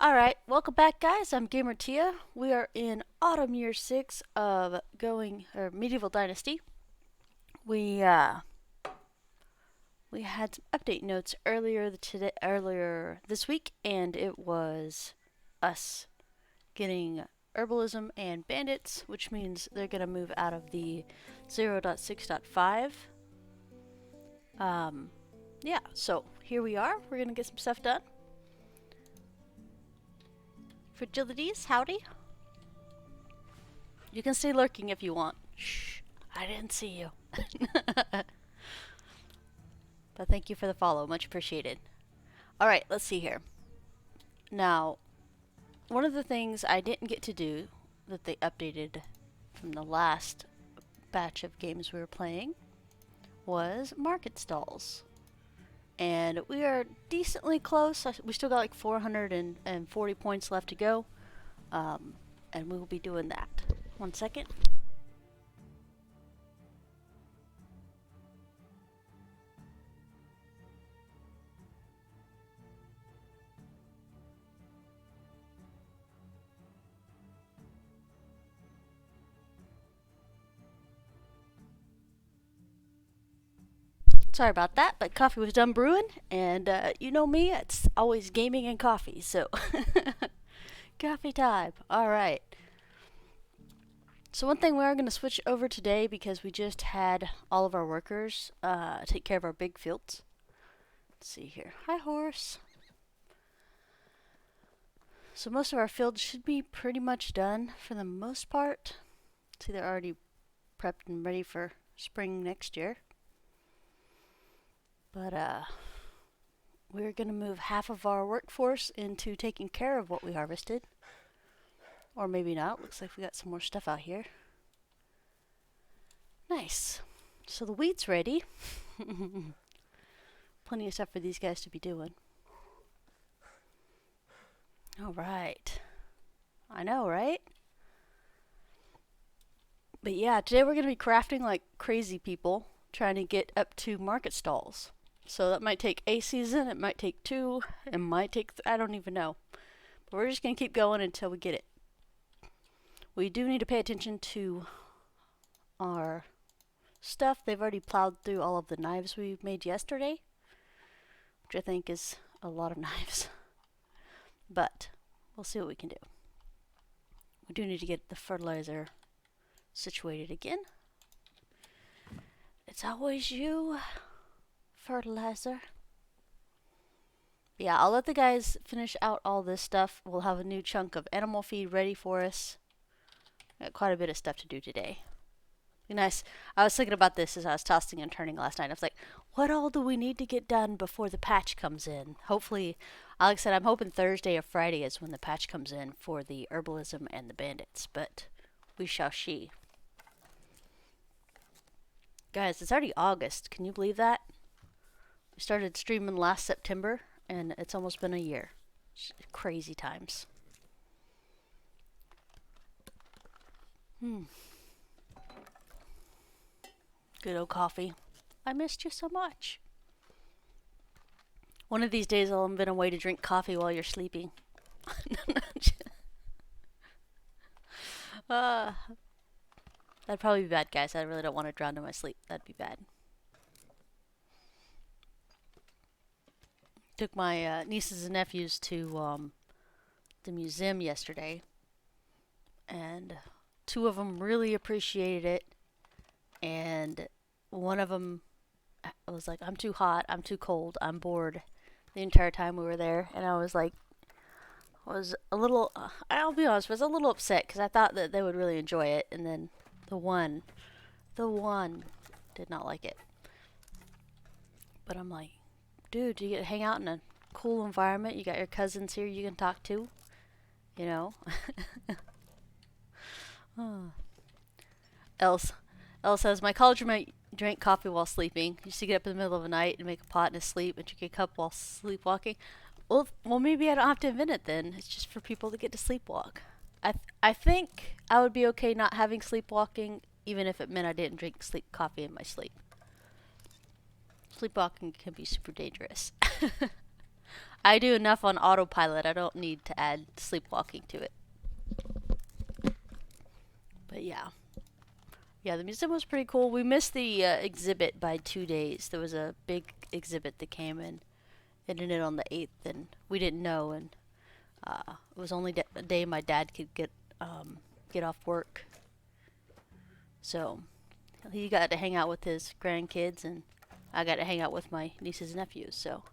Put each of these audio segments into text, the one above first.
Alright, welcome back guys, I'm Gamer Tia. We are in autumn year 6 of Medieval Dynasty. We we had some update notes earlier this week, and it was us getting herbalism and bandits, which means they're gonna move out of the 0.6.5. Yeah, so here we are, we're gonna get some stuff done. Fragilities, howdy. You can stay lurking if you want. Shh, I didn't see you. But thank you for the follow, much appreciated. Alright, let's see here. Now, one of the things I didn't get to do that they updated from the last batch of games we were playing was market stalls. And we are decently close. We still got like 440 points left to go. And we will be doing that. 1 second. Sorry about that, but coffee was done brewing, and you know me, it's always gaming and coffee, so coffee time. Alright. So one thing we are going to switch over today, because we just had all of our workers take care of our big fields. Let's see here. Hi, horse. So most of our fields should be pretty much done for the most part. See, they're already prepped and ready for spring next year. But we're going to move half of our workforce into taking care of what we harvested. Or maybe not. Looks like we got some more stuff out here. Nice. So the wheat's ready. Plenty of stuff for these guys to be doing. Alright. I know, right? But yeah, today we're going to be crafting like crazy people, trying to get up to market stalls. So that might take a season, it might take 2, it might take, I don't even know. But we're just going to keep going until we get it. We do need to pay attention to our stuff. They've already plowed through all of the knives we made yesterday, which I think is a lot of knives. But we'll see what we can do. We do need to get the fertilizer situated again. It's always you, fertilizer. Yeah, I'll let the guys finish out all this stuff. We'll have a new chunk of animal feed ready for us. Got quite a bit of stuff to do today. Be nice. I was thinking about this as I was tossing and turning last night. I was like, what all do we need to get done before the patch comes in? Hopefully, like I said, I'm hoping Thursday or Friday is when the patch comes in for the herbalism and the bandits. But we shall see. Guys, it's already August. Can you believe that? We started streaming last September, and it's almost been a year. Crazy times. Good old coffee. I missed you so much. One of these days I'll invent a way to drink coffee while you're sleeping. That'd probably be bad, guys. I really don't want to drown in my sleep. That'd be bad. Took my nieces and nephews to the museum yesterday, and 2 of them really appreciated it, and one of them was like, I'm too hot, I'm too cold, I'm bored, the entire time we were there. And I was like, was a little, I'll be honest, was a little upset because I thought that they would really enjoy it, and then the one did not like it. But I'm like, dude, you get to hang out in a cool environment, you got your cousins here you can talk to, you know. Else says, my college roommate drank coffee while sleeping. He used to get up in the middle of the night and make a pot in his sleep and drink a cup while sleepwalking. Well, maybe I don't have to invent it then. It's just for people to get to sleepwalk. I think I would be okay not having sleepwalking, even if it meant I didn't drink coffee in my sleep. Sleepwalking can be super dangerous. I do enough on autopilot. I don't need to add sleepwalking to it. But yeah. Yeah, the museum was pretty cool. We missed the exhibit by 2 days. There was a big exhibit that came in. It ended on the 8th, and we didn't know. And it was only a day my dad could get off work. So he got to hang out with his grandkids, and I got to hang out with my nieces and nephews. So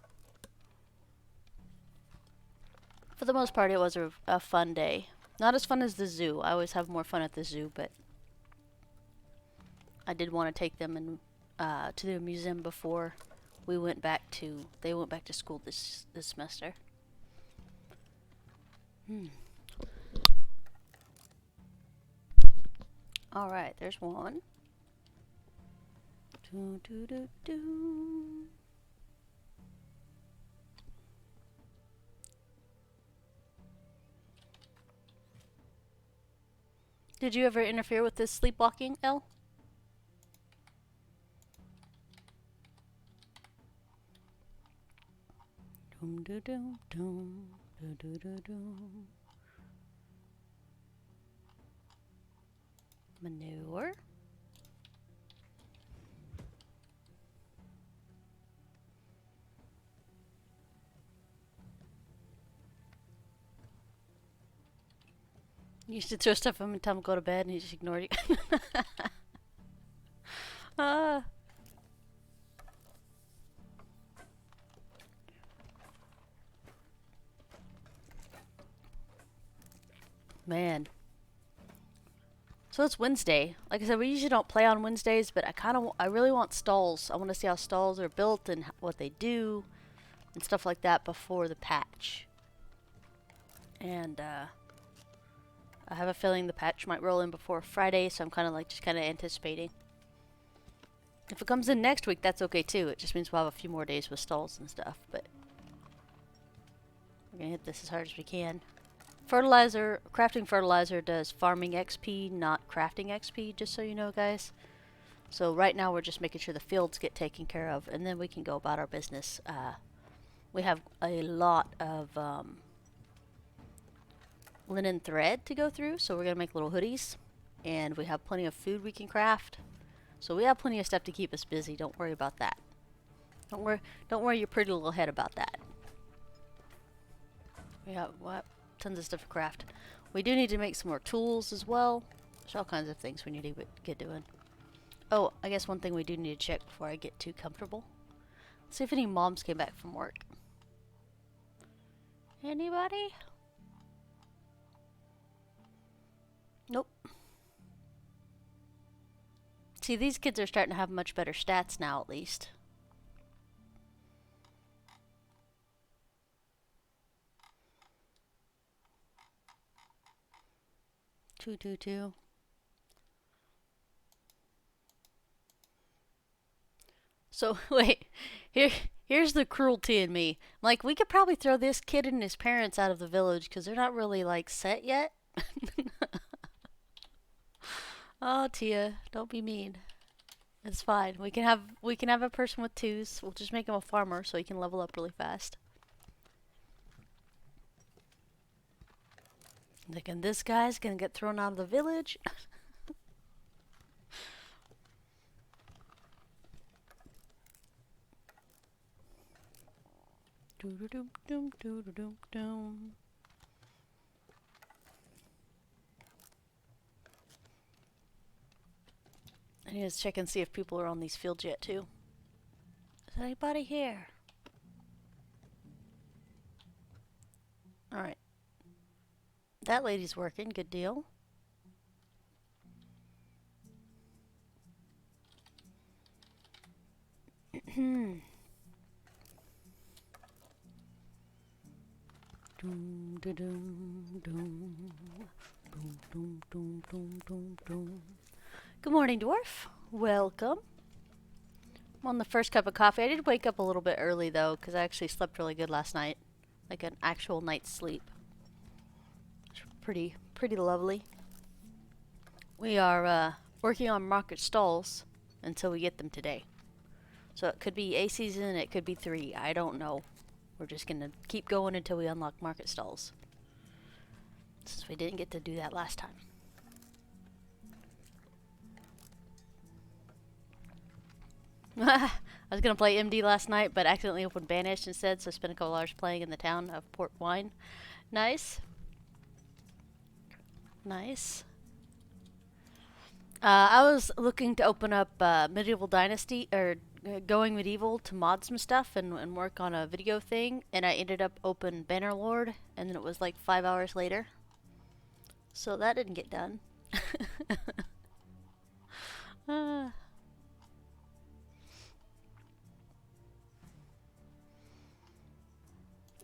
for the most part, it was a fun day. Not as fun as the zoo. I always have more fun at the zoo, but I did want to take them to the museum before they went back to school this semester. All right, there's one. Do, do, do, do. Did you ever interfere with this sleepwalking, Elle? Dum dum dum dum dum dum dum. Manure. You used to throw stuff at him and tell him to go to bed, and he just ignored you. Man. So it's Wednesday. Like I said, we usually don't play on Wednesdays, but I really want stalls. I want to see how stalls are built and what they do and stuff like that before the patch. And I have a feeling the patch might roll in before Friday, so I'm kind of anticipating. If it comes in next week, that's okay too. It just means we'll have a few more days with stalls and stuff, but we're gonna hit this as hard as we can. Crafting fertilizer does farming XP, not crafting XP, just so you know, guys. So right now we're just making sure the fields get taken care of, and then we can go about our business. We have a lot of linen thread to go through, so we're gonna make little hoodies, and we have plenty of food we can craft. So we have plenty of stuff to keep us busy. Don't worry about that. Don't worry your pretty little head about that. We have tons of stuff to craft. We do need to make some more tools as well. There's all kinds of things we need to get doing. Oh, I guess one thing we do need to check before I get too comfortable. See if any moms came back from work. Anybody? Nope. See, these kids are starting to have much better stats now, at least. Two. So, wait. Here's the cruelty in me. Like, we could probably throw this kid and his parents out of the village because they're not really, like, set yet. Oh, Tia, don't be mean. It's fine. We can have a person with 2s. We'll just make him a farmer so he can level up really fast. Thinking this guy's gonna get thrown out of the village. I need to check and see if people are on these fields yet too. Is anybody here? Alright. That lady's working, good deal. Good morning, dwarf. Welcome. I'm on the first cup of coffee. I did wake up a little bit early though, because I actually slept really good last night, like an actual night's sleep. Pretty lovely. We are working on market stalls until we get them today. So it could be a season, it could be 3. I don't know. We're just gonna keep going until we unlock market stalls. Since we didn't get to do that last time. I was gonna play MD last night, but accidentally opened Banished instead, so I spent a couple hours playing in the town of Port Wine. Nice. Nice. I was looking to open up Medieval Dynasty, or going medieval to mod some stuff and work on a video thing, and I ended up open Bannerlord, and then it was like 5 hours later. So that didn't get done.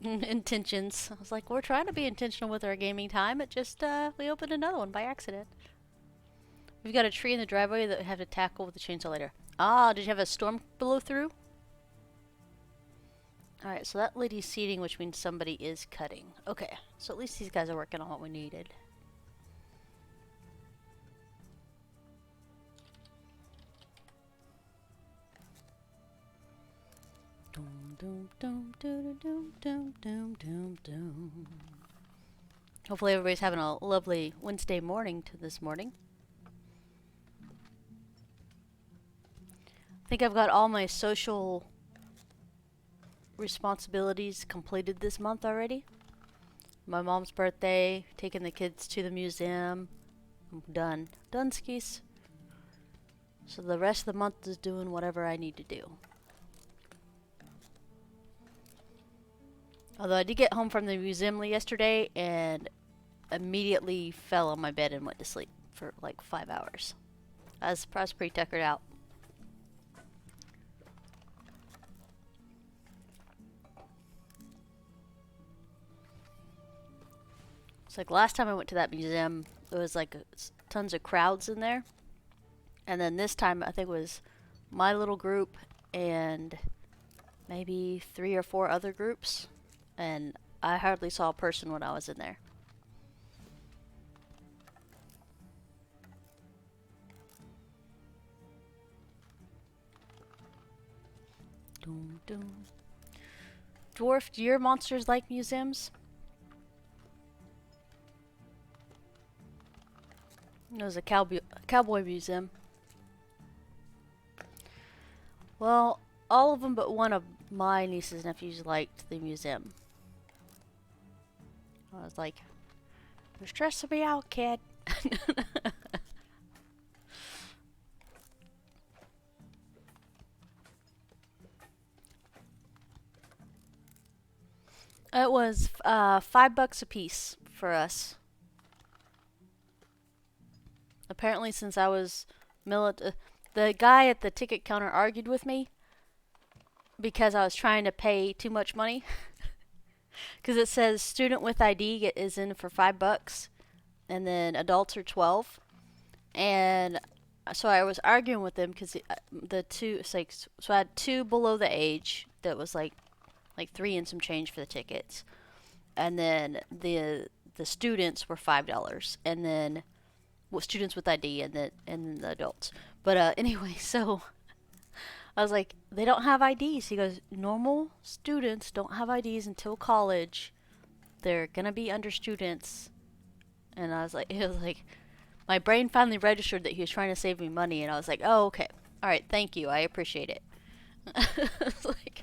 Intentions. I was like, we're trying to be intentional with our gaming time. It just, we opened another one by accident. We've got a tree in the driveway that we have to tackle with the chainsaw later. Ah, did you have a storm blow through? Alright, so that lady's seeding, which means somebody is cutting. Okay, so at least these guys are working on what we needed. Hopefully everybody's having a lovely Wednesday morning to this morning. I think I've got all my social responsibilities completed this month already. My mom's birthday, taking the kids to the museum. I'm done. Done skis. So the rest of the month is doing whatever I need to do. Although I did get home from the museum yesterday and immediately fell on my bed and went to sleep for like 5 hours. I was pretty tuckered out. It's like last time I went to that museum, there was like tons of crowds in there. And then this time I think it was my little group and maybe 3 or 4 other groups. And I hardly saw a person when I was in there. Dum, dum. Dwarf, do your monsters like museums? It was a cowboy museum. Well, all of them but one of my nieces and nephews liked the museum. I was like, you're stressing me out, kid. It was $5 a piece for us. Apparently, since I was the guy at the ticket counter argued with me because I was trying to pay too much money. Because it says student with ID is in for $5, and then adults are 12. And so I was arguing with them because the two, it's like, so I had 2 below the age that was like 3 and some change for the tickets, and then the students were $5, and then students with ID, and then the adults. But anyway, so I was like, they don't have IDs. He goes, normal students don't have IDs until college. They're gonna be under students. And I was like, it was like, my brain finally registered that he was trying to save me money, and I was like, oh, okay. Alright, thank you. I appreciate it. It's like,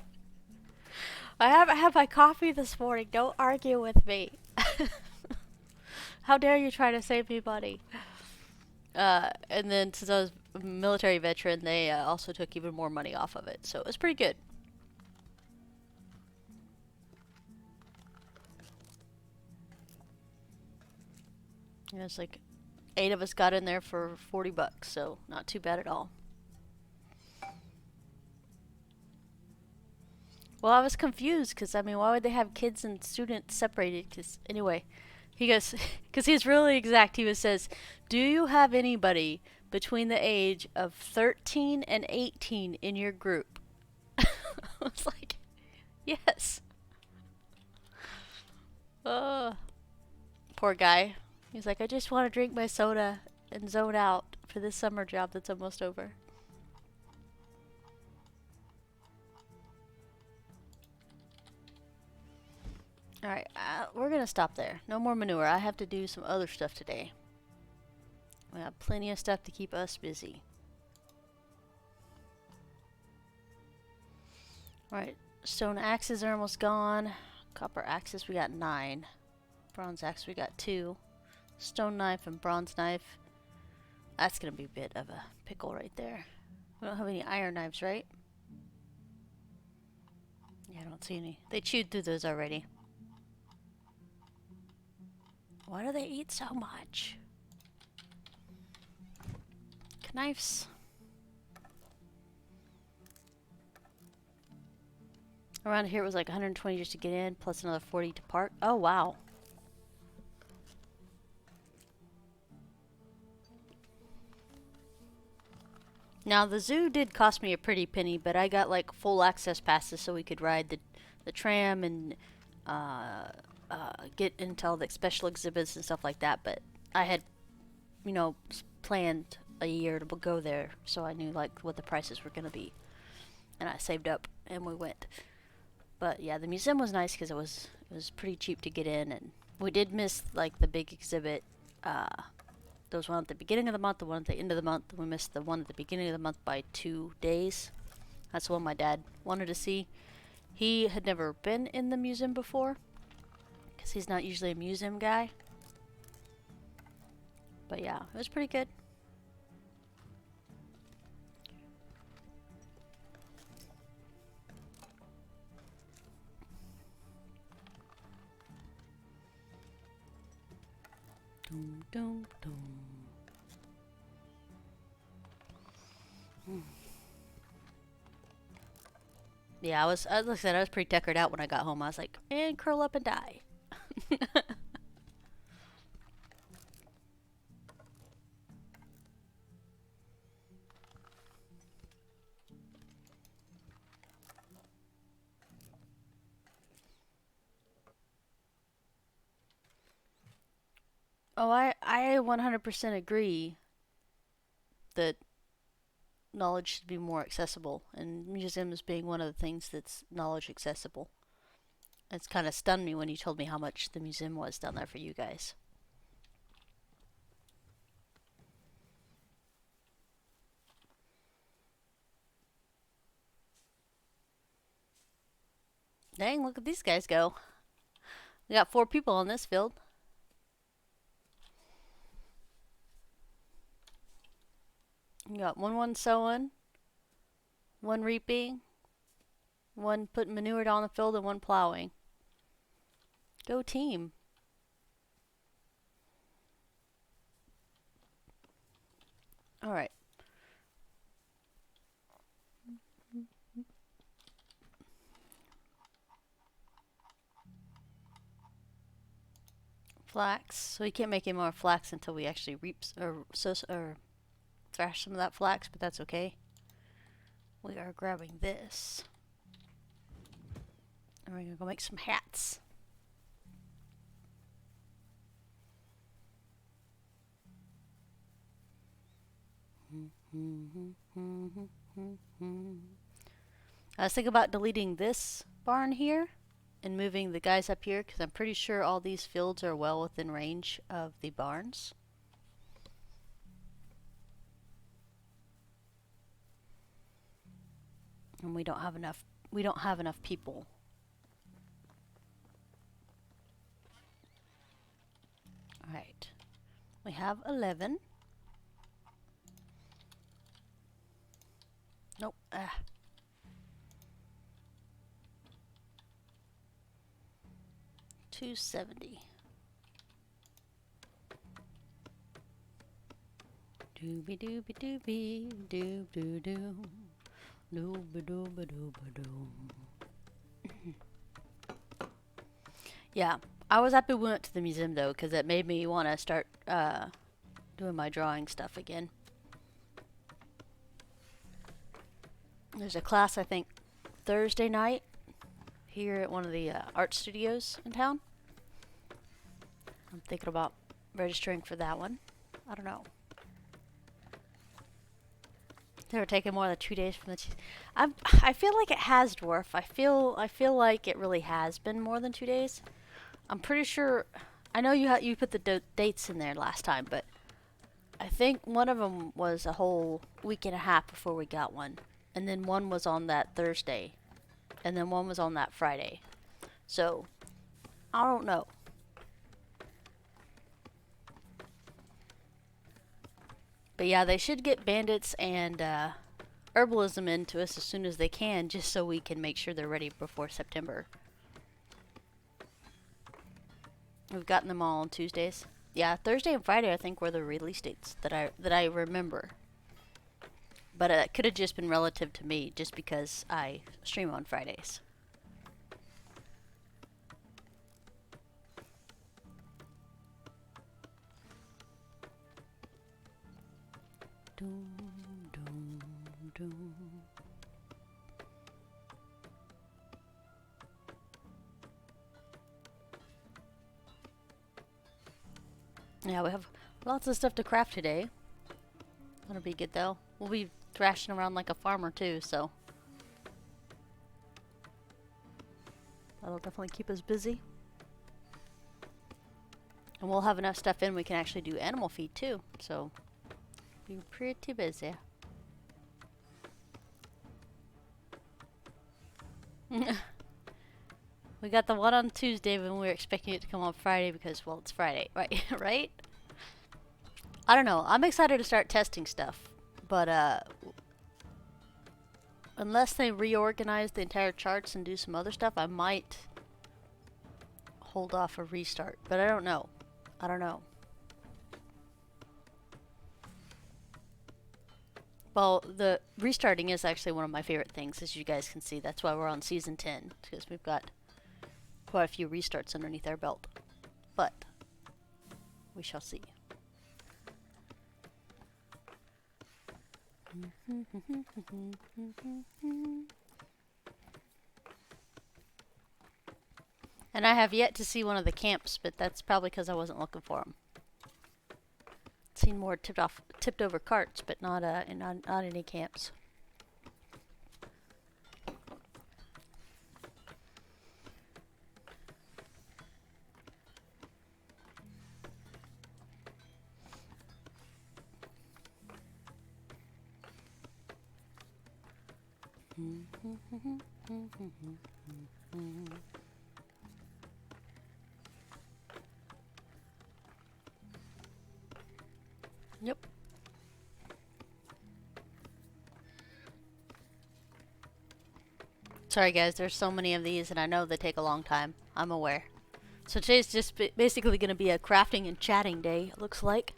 I haven't had my coffee this morning. Don't argue with me. How dare you try to save me money? And then since I was a military veteran, they also took even more money off of it. So it was pretty good. Yeah, it's like 8 of us got in there for $40, so not too bad at all. Well, I was confused because, I mean, why would they have kids and students separated? Because, anyway, he goes, because he's really exact. He says, do you have anybody between the age of 13 and 18 in your group? I was like, yes. Poor guy. He's like, I just want to drink my soda and zone out for this summer job that's almost over. Alright, we're gonna stop there. No more manure. I have to do some other stuff today. We have plenty of stuff to keep us busy. Alright, stone axes are almost gone. Copper axes, we got 9. Bronze axe, we got 2. Stone knife and bronze knife. That's gonna be a bit of a pickle right there. We don't have any iron knives, right? Yeah, I don't see any. They chewed through those already. Why do they eat so much? Knives. Around here it was like 120 just to get in, plus another 40 to park. Oh, wow. Now, the zoo did cost me a pretty penny, but I got like full access passes so we could ride the tram and get into all the special exhibits and stuff like that. But I had, you know, planned a year to go there, so I knew like what the prices were going to be. And I saved up and we went. But yeah, the museum was nice because it was pretty cheap to get in, and we did miss like the big exhibit. There was one at the beginning of the month, the one at the end of the month. We missed the one at the beginning of the month by 2 days. That's the one my dad wanted to see. He had never been in the museum before because he's not usually a museum guy. But yeah, it was pretty good. Dum, dum, dum. Yeah, like I said, I was pretty tuckered out when I got home. I was like, and curl up and die. Oh, I 100% agree that knowledge should be more accessible, and museums being one of the things that's knowledge accessible. It's kind of stunned me when you told me how much the museum was down there for you guys. Dang, look at these guys go. We got 4 people on this field. You got one sowing, 1 reaping, 1 putting manure down the field, and 1 plowing. Go team. Alright. Flax. So we can't make any more flax until we actually reap or thrash some of that flax, but that's okay. We are grabbing this. And we're gonna go make some hats. I was thinking about deleting this barn here and moving the guys up here because I'm pretty sure all these fields are well within range of the barns. And we don't have enough people. Alright. We have 11. Nope. 270. Doobie doobie doobie doob doo doo. Dooba dooba dooba doo. Yeah, I was happy we went to the museum though, because it made me want to start doing my drawing stuff again. There's a class, I think, Thursday night here at one of the art studios in town. I'm thinking about registering for that one. I don't know. Never taken more than 2 days from the. I feel like it has, Dwarf. I feel like it really has been more than 2 days. I'm pretty sure. I know you put the dates in there last time, but I think one of them was a whole week and a half before we got one, and then one was on that Thursday, and then one was on that Friday. So I don't know. But yeah, they should get bandits and herbalism into us as soon as they can, just so we can make sure they're ready before September. We've gotten them all on Tuesdays. Yeah, Thursday and Friday I think were the release dates that I remember. But it could have just been relative to me, just because I stream on Fridays. Doom, doom, doom. Yeah, we have lots of stuff to craft today. That'll be good though. We'll be thrashing around like a farmer too, so that'll definitely keep us busy. And we'll have enough stuff in we can actually do animal feed too, so be pretty busy. We got the one on Tuesday when we were expecting it to come on Friday because, well, it's Friday, right? Right? I don't know. I'm excited to start testing stuff, but unless they reorganize the entire charts and do some other stuff, I might hold off a restart. But I don't know. I don't know. Well, the restarting is actually one of my favorite things, as you guys can see. That's why we're on Season 10, because we've got quite a few restarts underneath our belt. But we shall see. And I have yet to see one of the camps, but that's probably because I wasn't looking for them. Seen more tipped over carts, but not any camps. Yep. Sorry guys, there's so many of these and I know they take a long time. I'm aware. So today's just basically going to be a crafting and chatting day, it looks like.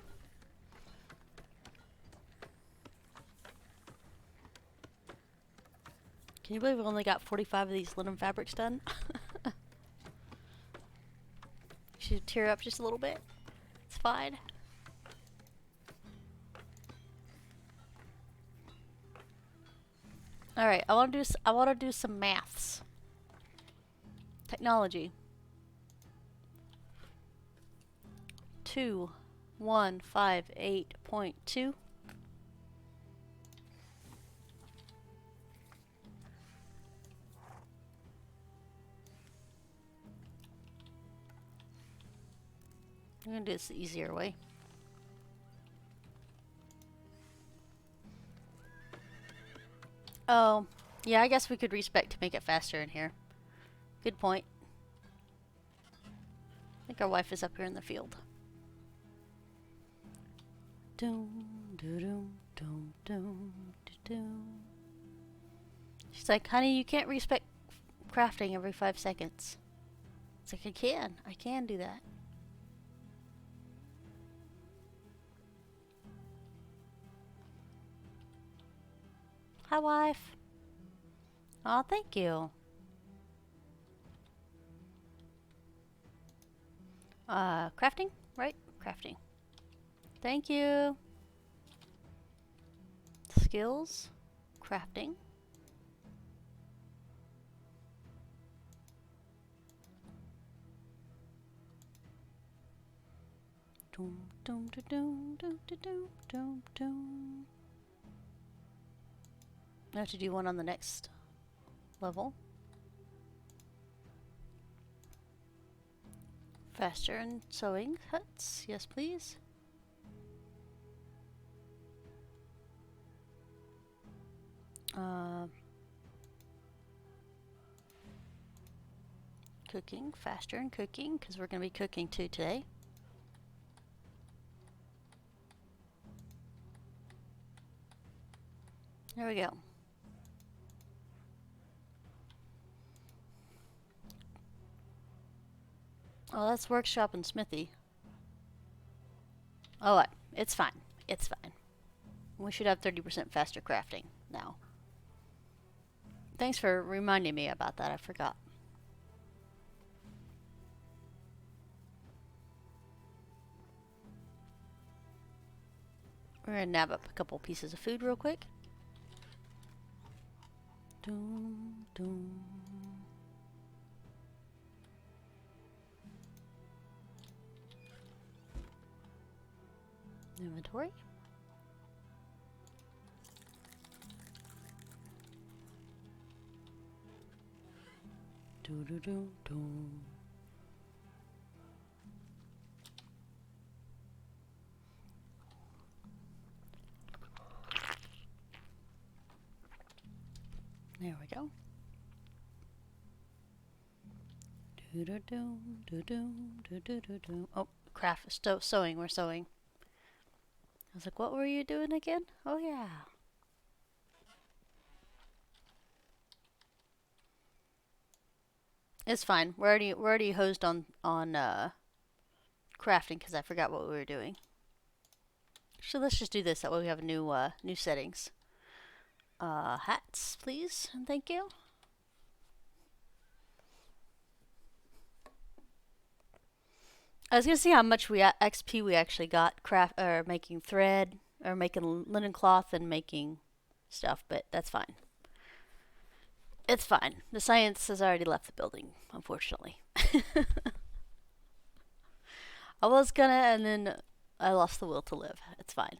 Can you believe we've only got 45 of these linen fabrics done? Should tear up just a little bit. It's fine. All right, I want to do some maths. Technology. 2158.2. I'm gonna do this the easier way. Oh, yeah, I guess we could respec to make it faster in here. Good point. I think our wife is up here in the field. Doom, doom, doom, doom, doom. She's like, honey, you can't respec crafting every 5 seconds. It's like, I can do that. Hi, wife. Aw, thank you. Crafting? Right? Crafting. Thank you. Skills. Crafting. Doom, doom, doom, doom, doom, doom, doom. I have to do one on the next level. Faster and sewing huts. Yes, please. Cooking. Faster and cooking, because we're going to be cooking too today. There we go. Oh, that's workshop and smithy. Oh, it's fine. It's fine. We should have 30% faster crafting now. Thanks for reminding me about that. I forgot. We're going to nab up a couple pieces of food real quick. Doom, doom. Inventory. Do. There we go. Oh, sewing. We're sewing. I was like, what were you doing again? Oh yeah. It's fine. We're already hosed on crafting because I forgot what we were doing. So let's just do this. That way we have new settings. Hats, please, and thank you. I was gonna see how much XP we actually got making thread or making linen cloth and making stuff, but that's fine. It's fine. The science has already left the building, unfortunately. I was gonna, and then I lost the will to live. It's fine.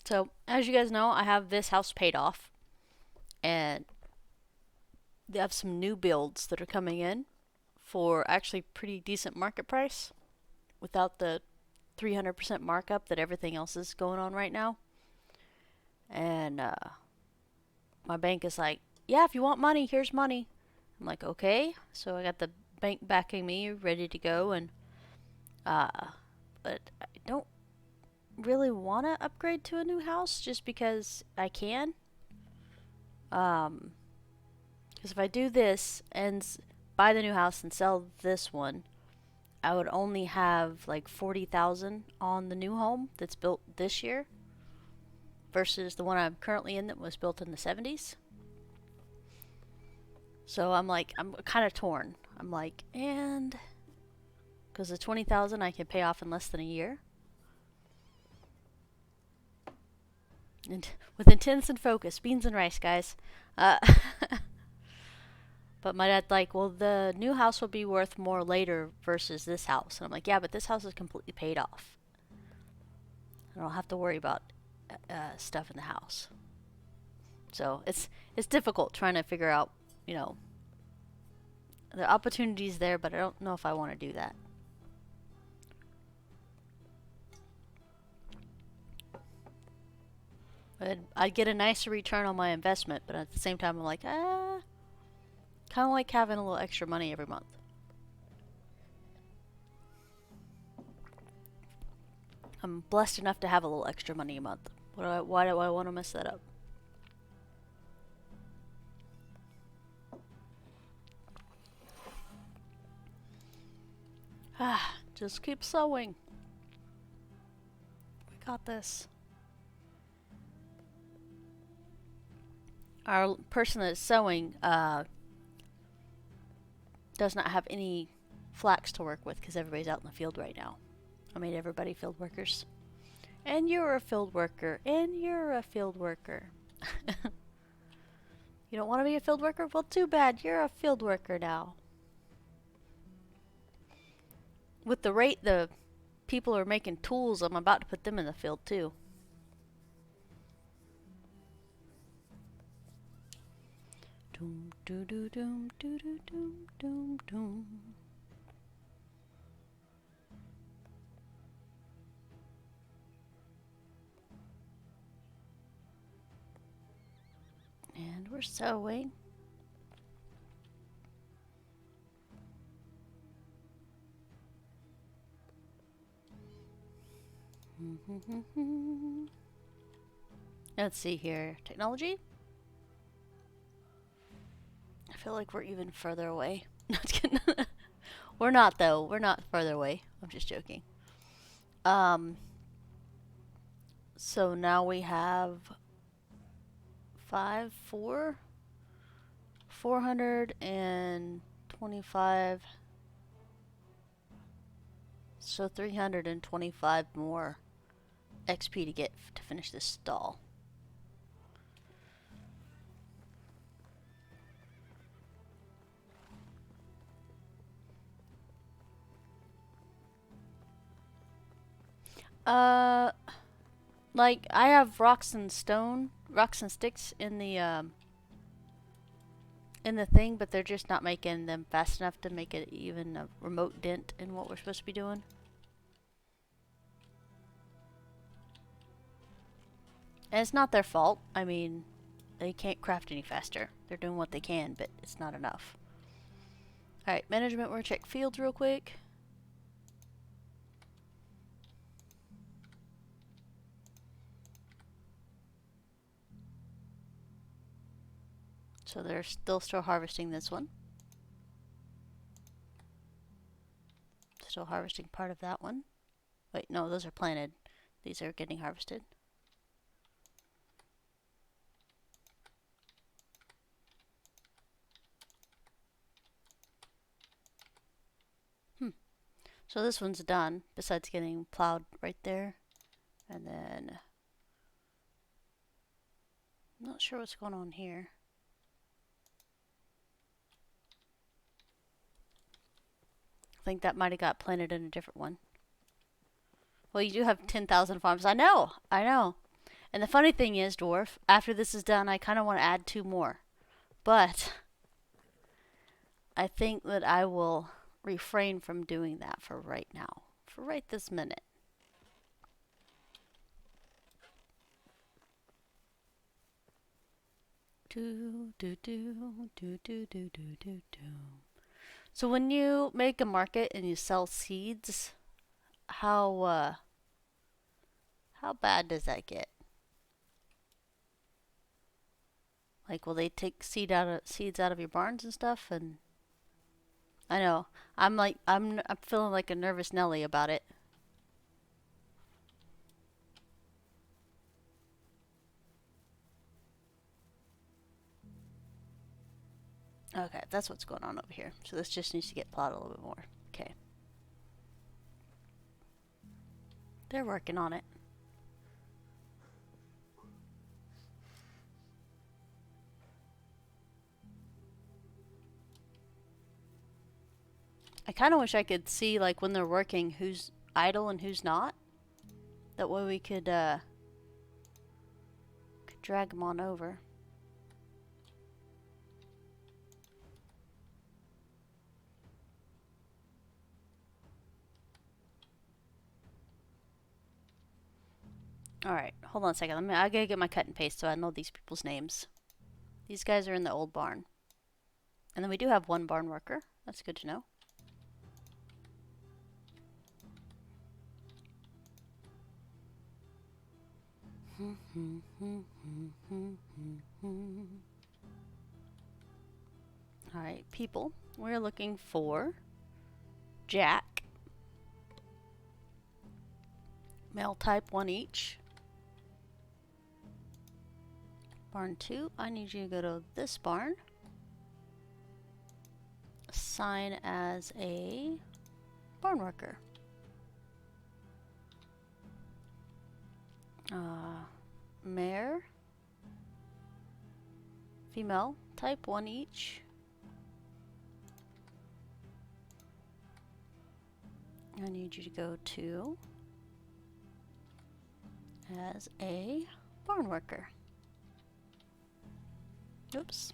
So, as you guys know, I have this house paid off, and they have some new builds that are coming in for actually pretty decent market price without the 300% markup that everything else is going on right now. And my bank is like, yeah, if you want money, here's money. I'm like, okay. So I got the bank backing me, ready to go, and but I don't really want to upgrade to a new house just because I can. Because if I do this and buy the new house and sell this one, I would only have like 40,000 on the new home that's built this year versus the one I'm currently in that was built in the 70s. So I'm kind of torn. I'm like, and because the 20,000 I can pay off in less than a year. And with intense and focus, beans and rice, guys. But my dad's like, well, the new house will be worth more later versus this house. And I'm like, yeah, but this house is completely paid off. I don't have to worry about stuff in the house. So it's difficult trying to figure out, the opportunities there, but I don't know if I want to do that. I'd get a nicer return on my investment, but at the same time, I'm like, kind of like having a little extra money every month. I'm blessed enough to have a little extra money a month. Why do I want to mess that up? Just keep sewing. We got this. Our person that's sewing does not have any flax to work with because everybody's out in the field right now. I made everybody field workers. And you're a field worker. And you're a field worker. You don't want to be a field worker? Well, too bad. You're a field worker now. With the rate the people are making tools, I'm about to put them in the field too. Doom, doo, doo, doom, doo, doo, doom, doom, doom. And we're sewing. Let's see here. Technology? I feel like we're even further away. Not kidding. We're not though. We're not further away. I'm just joking. So now we have 425. So 325 more XP to get to finish this stall. Like I have rocks and sticks in the thing, but they're just not making them fast enough to make it even a remote dent in what we're supposed to be doing. And it's not their fault. I mean, they can't craft any faster. They're doing what they can, but it's not enough. Alright, management, we're gonna check fields real quick. So they're still harvesting this one. Still harvesting part of that one. Wait, no, those are planted. These are getting harvested. So this one's done, besides getting plowed right there. And then, I'm not sure what's going on here. I think that might have got planted in a different one. Well, you do have 10,000 farms. I know. And the funny thing is, Dwarf, after this is done, I kind of want to add 2 more. But I think that I will refrain from doing that for right now. For right this minute. So when you make a market and you sell seeds, how bad does that get? Like, will they take seeds out of your barns and stuff? And I know I'm feeling like a nervous Nelly about it. Okay, that's what's going on over here. So this just needs to get plowed a little bit more. Okay. They're working on it. I kind of wish I could see, like, when they're working, who's idle and who's not. That way we could drag them on over. Alright, hold on a second. I gotta get my cut and paste so I know these people's names. These guys are in the old barn. And then we do have 1 barn worker. That's good to know. Alright, people. We're looking for Jack. Male type, 1 each. Barn 2, I need you to go to this barn. Assign as a barn worker. Mare. female type, one each. I need you to go to as a barn worker. Oops.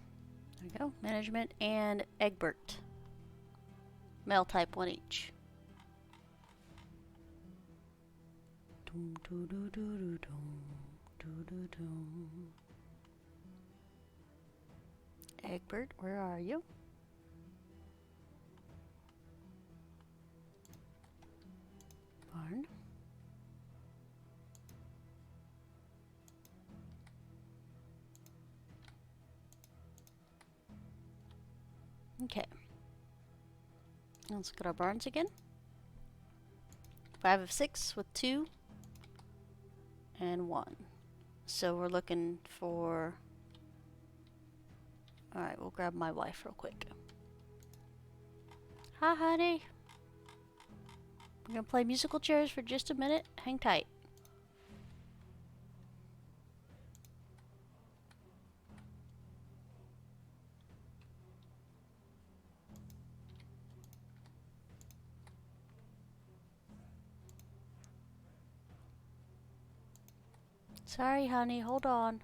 There we go. Management and Egbert. Male type, one each. Egbert, where are you? Barn. Okay. Let's look at our barns again. 5 of 6 with 2 and 1. So we're looking for... Alright, we'll grab my wife real quick. Hi, honey. We're gonna play musical chairs for just a minute. Hang tight. Sorry, honey. Hold on.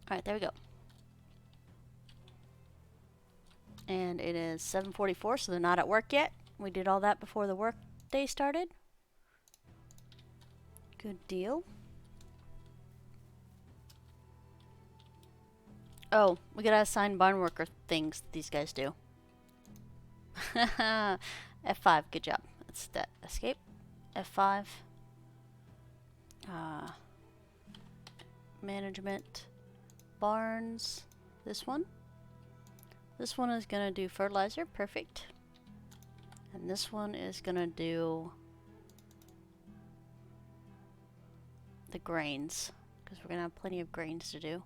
Alright, there we go. And it is 7:44, so they're not at work yet. We did all that before the work day started. Good deal. Oh, we gotta assign barn worker things these guys do. F5, good job. That's that. Escape. F5. Management. Barns. This one. This one is gonna do fertilizer. Perfect. And this one is gonna do the grains, because we're gonna have plenty of grains to do.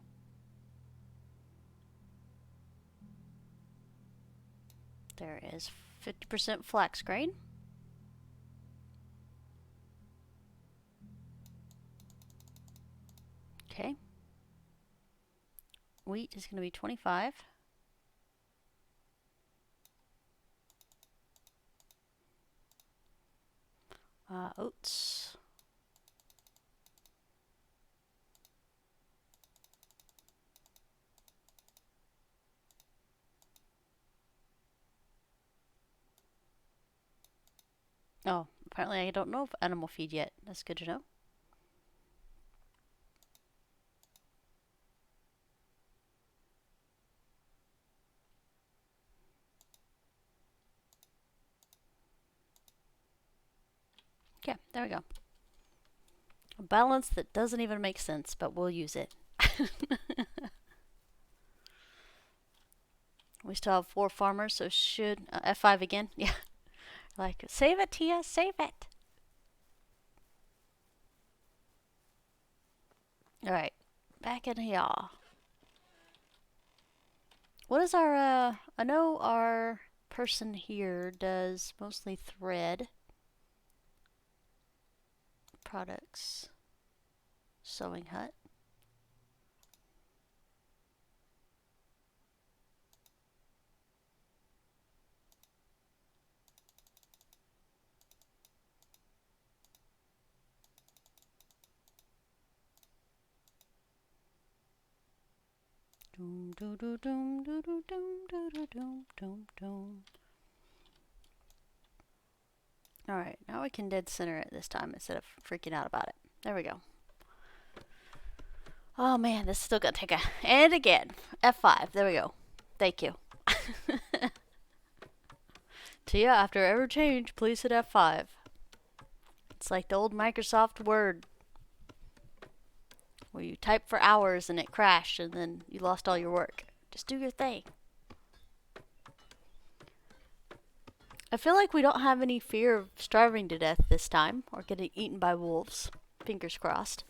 There is 50% flax grain. Okay. Wheat is going to be 25. Oats. Oh, apparently I don't know of animal feed yet. That's good to know. Okay, there we go. A balance that doesn't even make sense, but we'll use it. We still have 4 farmers, so should... F5 again? Yeah. Like, save it, Tia, save it! Alright, back in here. What is our, I know our person here does mostly thread products. Sewing hut. Doom doo doo doom doo doo doom doo doo doom doom doom. Alright, now we can dead center it this time instead of freaking out about it. There we go. Oh man, this is still gonna take a... And again, F5. There we go. Thank you. Tia, after every change, please hit F5. It's like the old Microsoft Word, where you type for hours and it crashed and then you lost all your work. Just do your thing. I feel like we don't have any fear of starving to death this time, or getting eaten by wolves. Fingers crossed.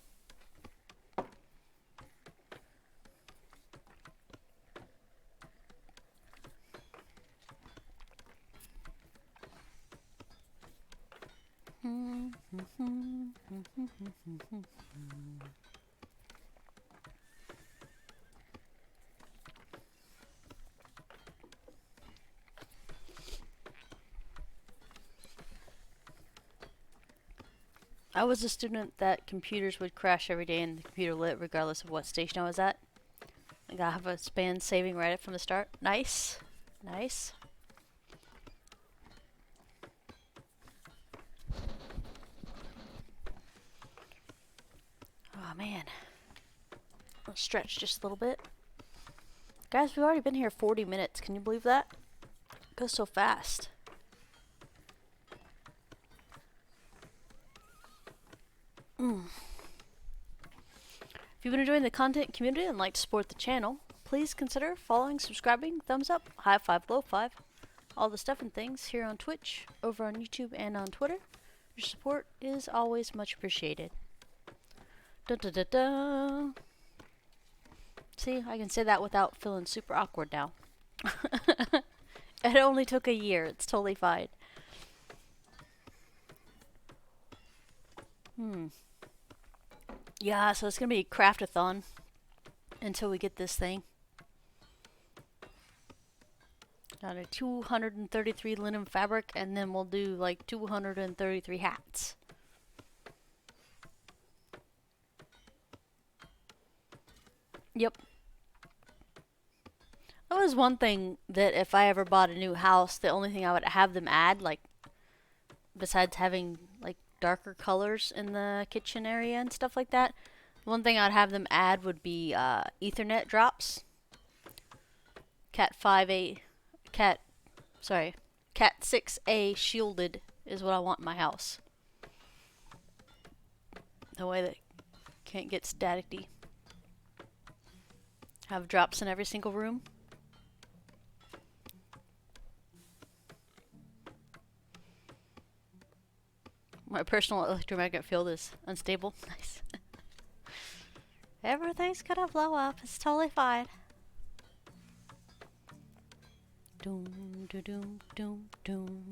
I was a student that computers would crash every day and the computer lit regardless of what station I was at. I gotta have a span saving right from the start. Nice. Nice. Oh man. Let's stretch just a little bit. Guys, we've already been here 40 minutes. Can you believe that? It goes so fast. If you've been enjoying the content community and like to support the channel, please consider following, subscribing, thumbs up, high five, low five, all the stuff and things here on Twitch, over on YouTube, and on Twitter. Your support is always much appreciated. Da da da da. See, I can say that without feeling super awkward now. It only took a year. It's totally fine. Yeah, so it's gonna be a craftathon until we get this thing. Got a 233 linen fabric, and then we'll do like 233 hats. Yep. That was one thing that if I ever bought a new house, the only thing I would have them add, like, besides having like darker colors in the kitchen area and stuff like that, one thing I'd have them add would be Ethernet drops. Cat 6A shielded is what I want in my house. The way that can't get staticky. Have drops in every single room. My personal electromagnetic field is unstable. Nice. Everything's gonna blow up. It's totally fine. Doom, doom, doom, doom, doom.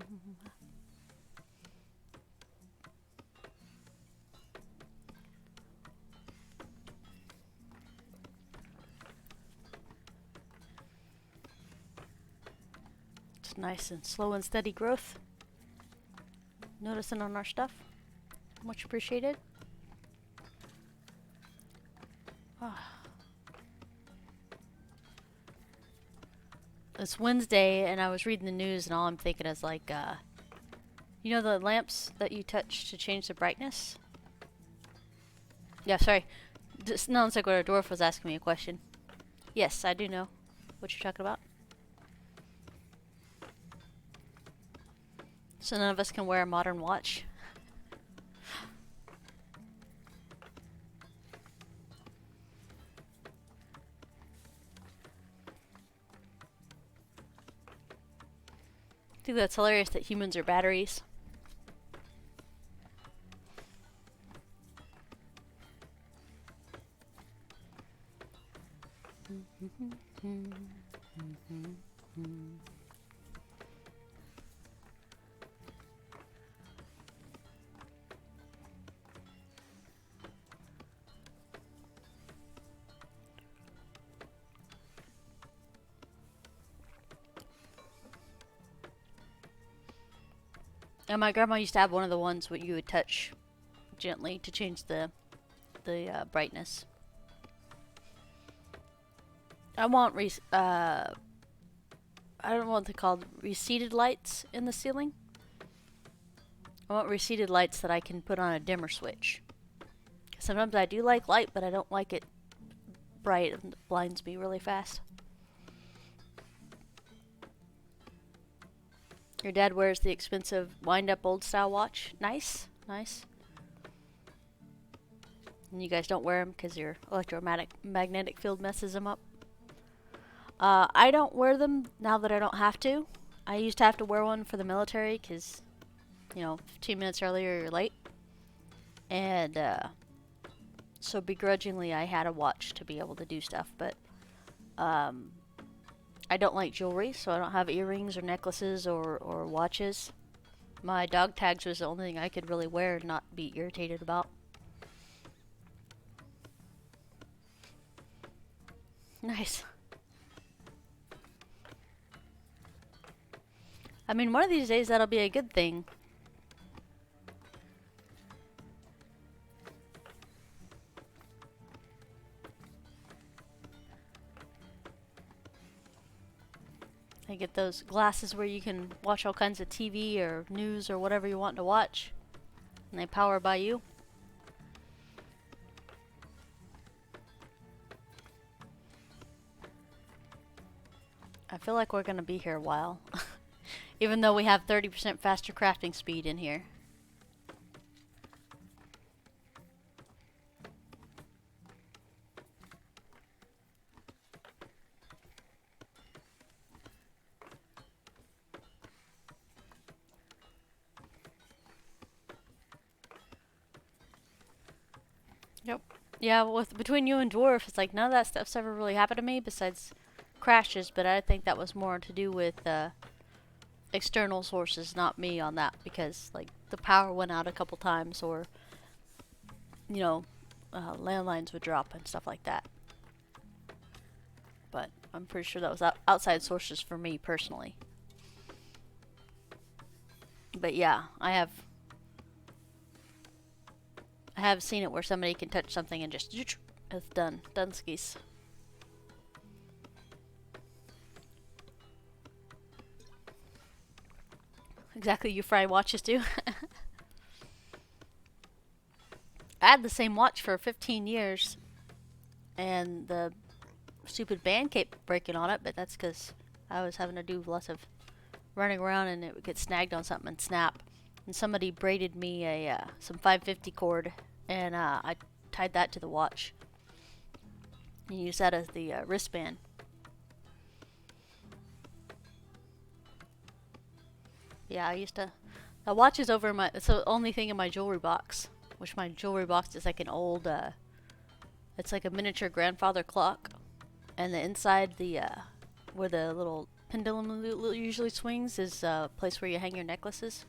It's nice and slow and steady growth. Noticing on our stuff. Much appreciated. It's Wednesday and I was reading the news and all I'm thinking is like, you know the lamps that you touch to change the brightness? Yeah, sorry. This non-sequitur dwarf was asking me a question. Yes, I do know what you're talking about. So none of us can wear a modern watch. I think that's hilarious that humans are batteries. And my grandma used to have one of the ones where you would touch gently to change the brightness. I want I don't want the called receded lights in the ceiling. I want receded lights that I can put on a dimmer switch. Sometimes I do like light, but I don't like it bright and it blinds me really fast. Your dad wears the expensive wind-up old-style watch. Nice, nice. And you guys don't wear them because your electromagnetic field messes them up. I don't wear them now that I don't have to. I used to have to wear one for the military because, you know, 15 minutes earlier you're late. And so begrudgingly I had a watch to be able to do stuff. But I don't like jewelry, so I don't have earrings or necklaces or watches. My dog tags was the only thing I could really wear and not be irritated about. Nice. I mean, one of these days that'll be a good thing. get those glasses where you can watch all kinds of TV or news or whatever you want to watch, and they power by you. I feel like we're gonna be here a while, even though we have 30% faster crafting speed in here. Yep. Yeah, between you and Dwarf, it's like none of that stuff's ever really happened to me besides crashes, but I think that was more to do with external sources, not me on that, because like the power went out a couple times, or you know, landlines would drop and stuff like that. But I'm pretty sure that was outside sources for me personally. But yeah, I have seen it where somebody can touch something and just it's done. Done skis. Exactly, you fry watches do. I had the same watch for 15 years, and the stupid band kept breaking on it, but that's because I was having to do lots of running around and it would get snagged on something and snap. And somebody braided me some 550 cord, and I tied that to the watch and used that as the wristband. Yeah, I used to. The watch is over my. It's the only thing in my jewelry box, which my jewelry box is like an old. It's like a miniature grandfather clock, and the inside, where the little pendulum usually swings, is a place where you hang your necklaces.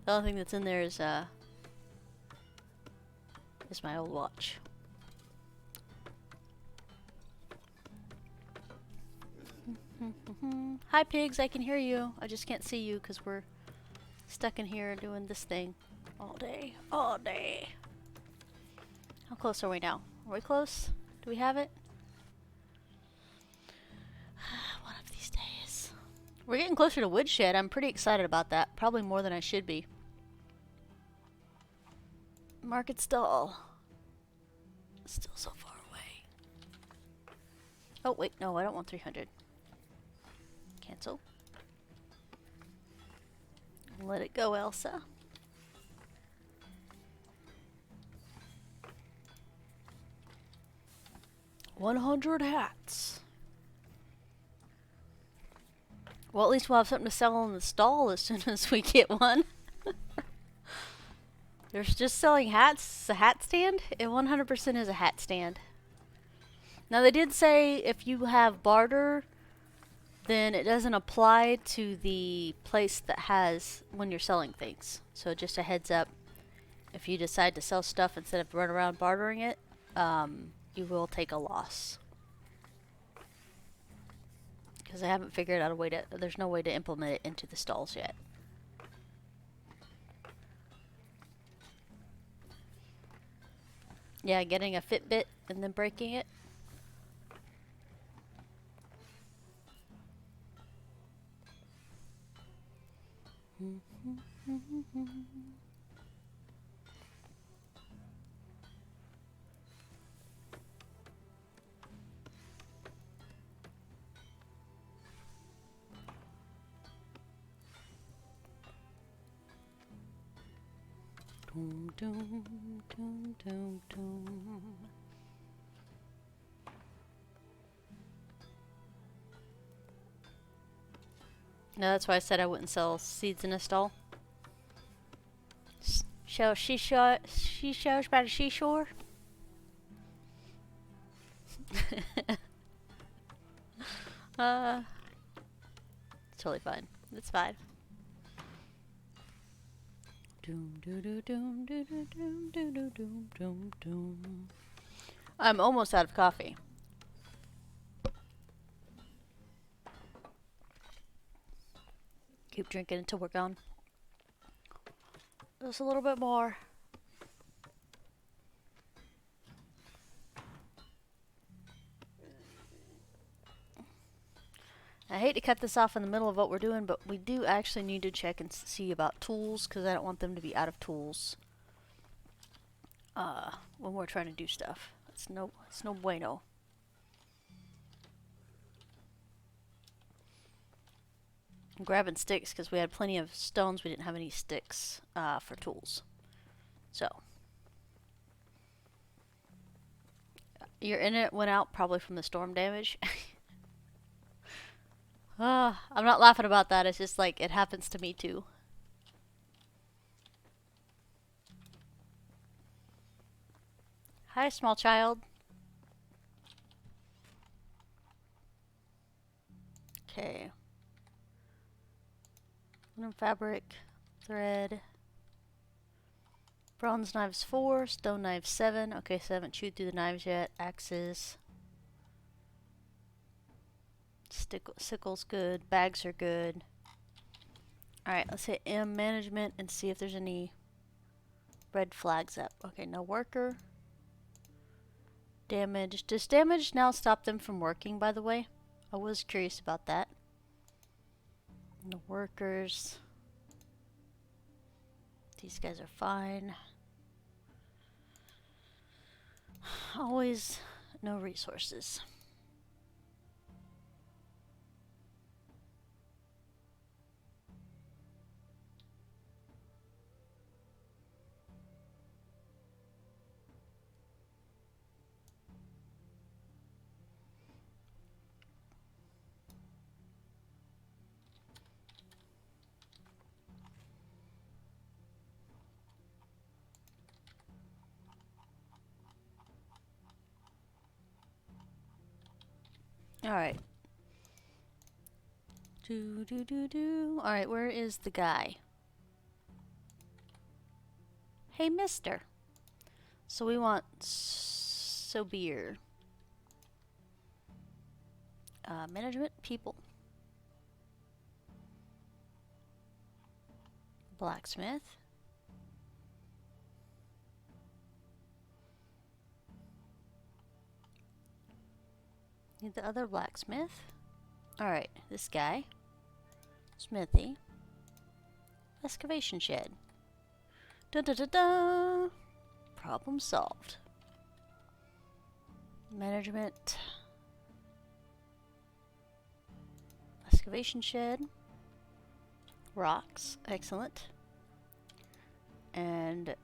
The only thing that's in there is my old watch. Hi pigs, I can hear you. I just can't see you because we're stuck in here doing this thing all day. All day. How close are we now? Are we close? Do we have it? One of these days. We're getting closer to woodshed. I'm pretty excited about that. Probably more than I should be. Market stall. Still so far away. Oh wait, no, I don't want 300. Cancel. Let it go, Elsa. $100 hats. Well, at least we'll have something to sell in the stall as soon as we get one. They're just selling hats. It's a hat stand? It 100% is a hat stand. Now, they did say if you have barter, then it doesn't apply to the place that has when you're selling things. So just a heads up, if you decide to sell stuff instead of run around bartering it, you will take a loss. Because I haven't figured out a way to, there's no way to implement it into the stalls yet. Yeah, getting a Fitbit and then breaking it. Doom, doom, doom, doom, doom. No, that's why I said I wouldn't sell seeds in a stall. Seashells by the seashore. It's totally fine. It's fine. I'm almost out of coffee. Keep drinking until we're gone. Just a little bit more. I I hate to cut this off in the middle of what we're doing, but we do actually need to check and see about tools, because I don't want them to be out of tools when we're trying to do stuff. It's no bueno. I'm grabbing sticks because we had plenty of stones. We didn't have any sticks for tools. So your internet went out probably from the storm damage. I'm not laughing about that. It's just like it happens to me too. Hi, small child. Okay. Fabric, thread. Bronze knives 4, stone knives 7. Okay, so I haven't chewed through the knives yet. Axes. Sickle's good. Bags are good. Alright, let's hit M management and see if there's any red flags up. Okay, no worker. Damage. Does damage now stop them from working, by the way? I was curious about that. No workers. These guys are fine. Always no resources. Alright. Alright, where is the guy? Hey, mister. So we want beer. Management, people. Blacksmith. Need the other blacksmith. Alright, this guy. Smithy. Excavation shed. Da da da da! Problem solved. Management. Excavation shed. Rocks, excellent. And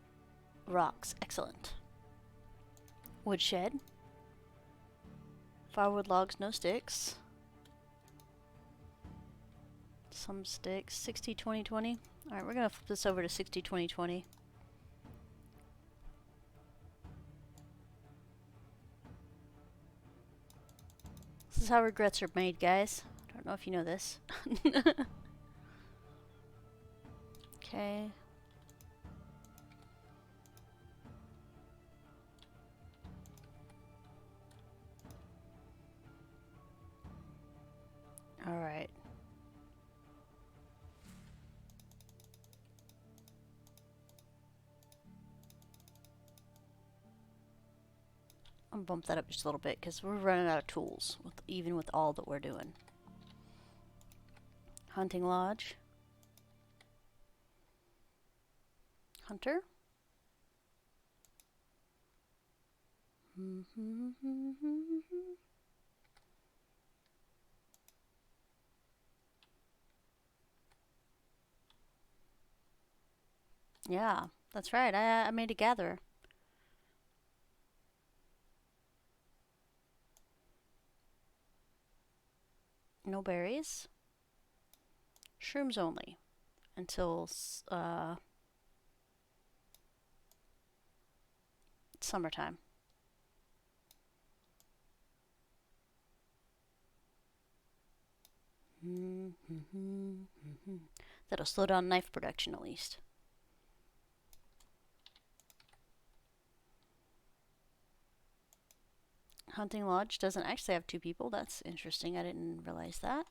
rocks, excellent. Woodshed. Firewood logs, no sticks. Some sticks. 60, 20, 20. Alright, we're gonna flip this over to 60, 20, 20. This is how regrets are made, guys. I don't know if you know this. Okay. Alright. I'm gonna bump that up just a little bit because we're running out of tools, even with all that we're doing. Hunting lodge. Hunter. Yeah, that's right. I made a gatherer. No berries. Shrooms only until summertime. That'll slow down knife production at least. Hunting lodge doesn't actually have 2 people. That's interesting. I didn't realize that.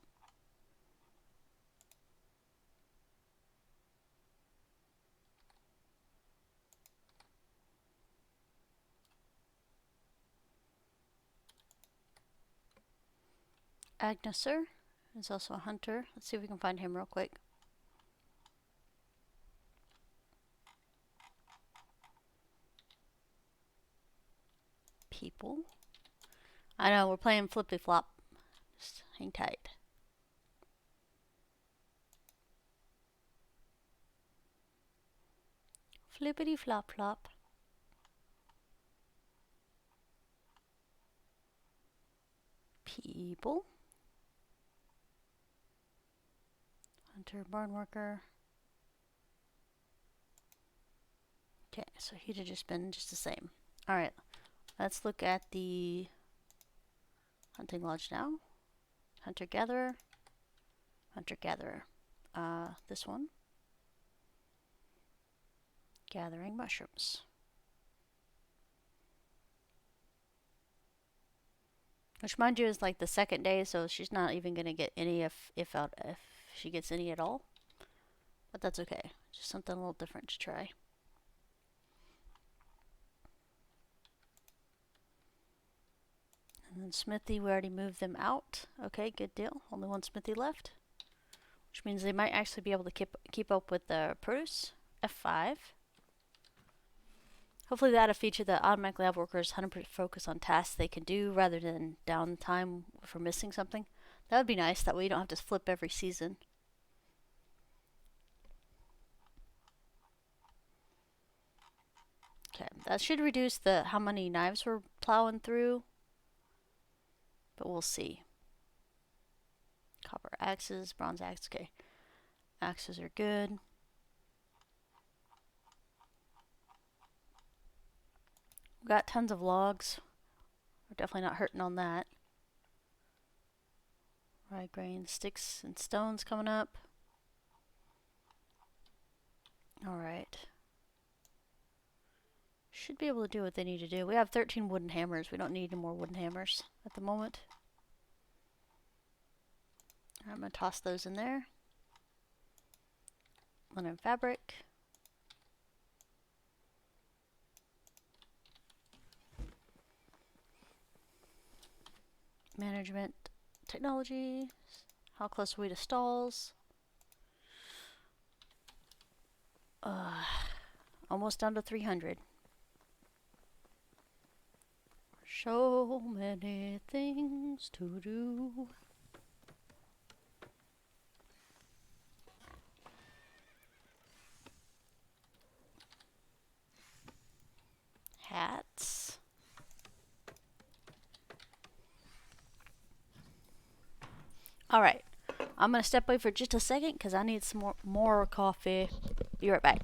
Agnesser. There's also a hunter. Let's see if we can find him real quick. People. I know, we're playing flippy flop. Just hang tight. Flippity flop flop. People. Hunter, barn worker. Okay, so he'd have just been just the same. Alright, let's look at the hunting lodge now. Hunter-gatherer. Hunter-gatherer. This one. Gathering mushrooms. Which, mind you, is like the second day, so she's not even going to get any if she gets any at all. But that's okay. Just something a little different to try. And then Smithy, we already moved them out. Okay, good deal. Only one Smithy left. Which means they might actually be able to keep up with the produce. F5. Hopefully that'll feature that automatically have workers 100% focus on tasks they can do rather than downtime for missing something. That would be nice. That way you don't have to flip every season. Okay, that should reduce the how many knives we're plowing through. But we'll see. Copper axes, bronze axe, okay. Axes are good. We've got tons of logs. We're definitely not hurting on that. Rye grain, sticks and stones coming up. Alright. Should be able to do what they need to do. We have 13 wooden hammers. We don't need any more wooden hammers at the moment. I'm going to toss those in there. Linen fabric. Management technology. How close are we to stalls? Almost down to 300. So many things to do. Hats. Alright, I'm going to step away for just a second because I need some more coffee. Be right back.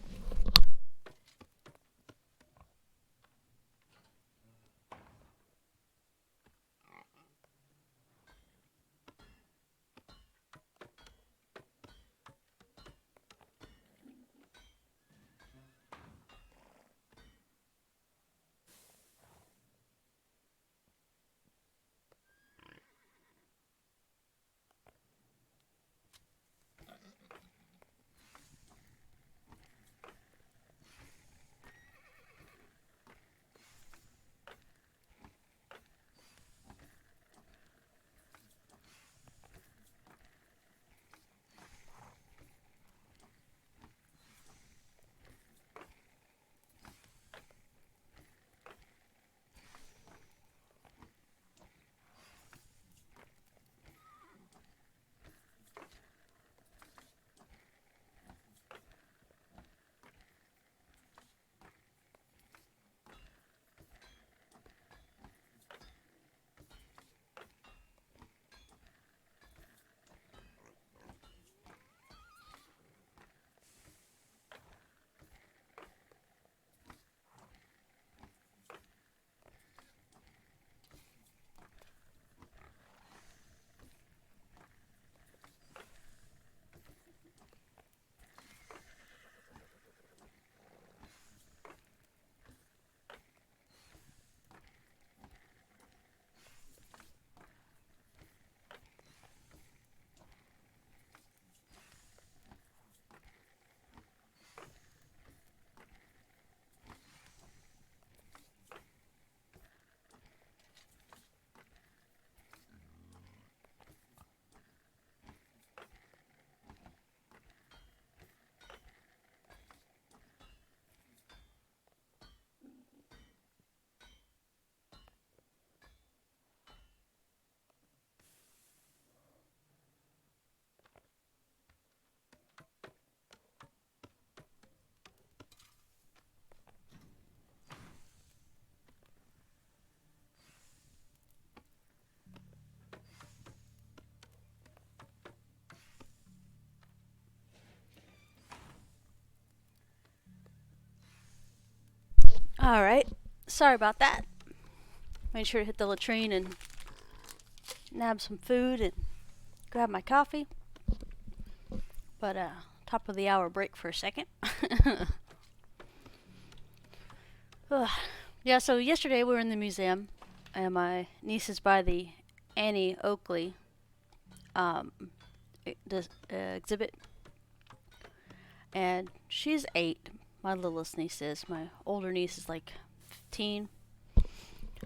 Alright, sorry about that. Made sure to hit the latrine and nab some food and grab my coffee. But top of the hour break for a second. Yeah, so yesterday we were in the museum, and my niece is by the Annie Oakley exhibit, and she's 8. My littlest niece is. My older niece is like 15.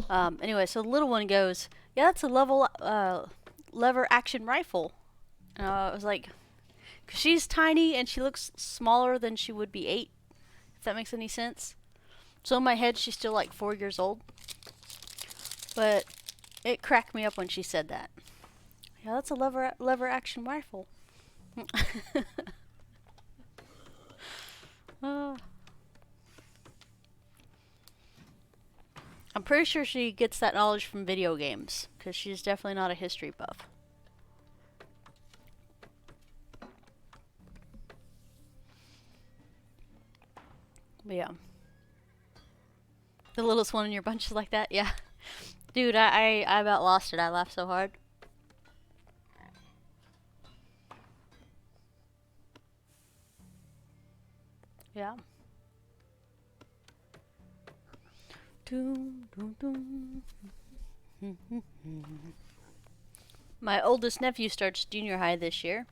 Anyway, so the little one goes, "Yeah, that's a lever action rifle." And I was like, 'cause she's tiny and she looks smaller than she would be 8, if that makes any sense. So in my head, she's still like 4 years old. But it cracked me up when she said that. Yeah, that's a lever action rifle. I'm pretty sure she gets that knowledge from video games, because she's definitely not a history buff. But yeah. The littlest one in your bunch is like that? Yeah. Dude, I about lost it. I laughed so hard. Yeah. My oldest nephew starts junior high this year.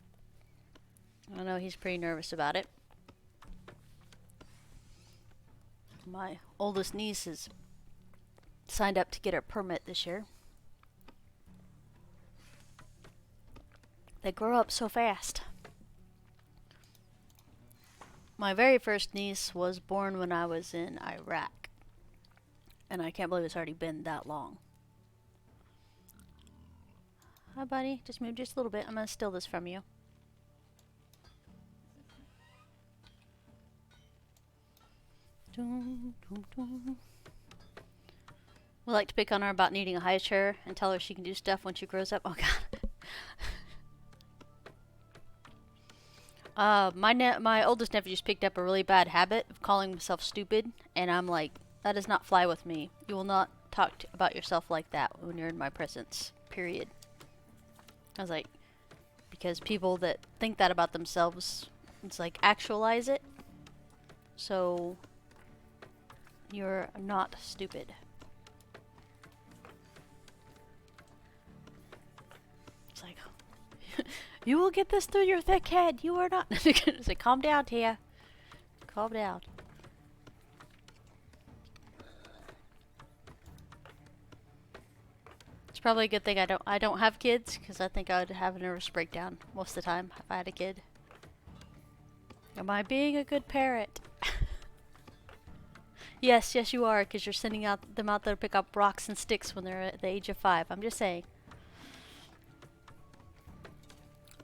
I know he's pretty nervous about it. My oldest niece is signed up to get her permit this year. They grow up so fast. My very first niece was born when I was in Iraq. And I can't believe it's already been that long. Hi, buddy. Just move just a little bit. I'm going to steal this from you. We like to pick on her about needing a high chair and tell her she can do stuff when she grows up. Oh, God. My oldest nephew just picked up a really bad habit of calling himself stupid. And I'm like, that does not fly with me. You will not talk about yourself like that when you're in my presence. Period. I was like, because people that think that about themselves, it's like, actualize it. So, you're not stupid. It's like, you will get this through your thick head. You are not. It's like, calm down, Tia. Calm down. It's probably a good thing I don't have kids, because I think I would have a nervous breakdown most of the time if I had a kid. Am I being a good parent? Yes, you are, because you're sending them out there to pick up rocks and sticks when they're at the age of 5. I'm just saying.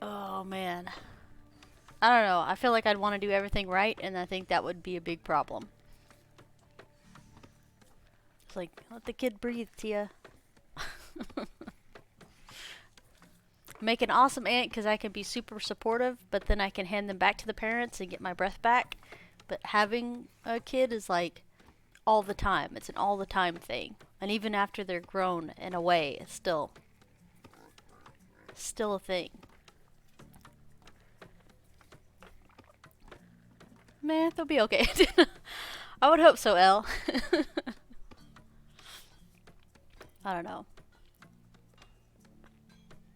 Oh, man. I don't know. I feel like I'd want to do everything right, and I think that would be a big problem. It's like, let the kid breathe, Tia. Make an awesome aunt because I can be super supportive, but then I can hand them back to the parents and get my breath back. But having a kid is like all the time. It's an all the time thing. And even after they're grown in a way, it's still a thing. Man, they'll be okay. I would hope so, Elle. I don't know.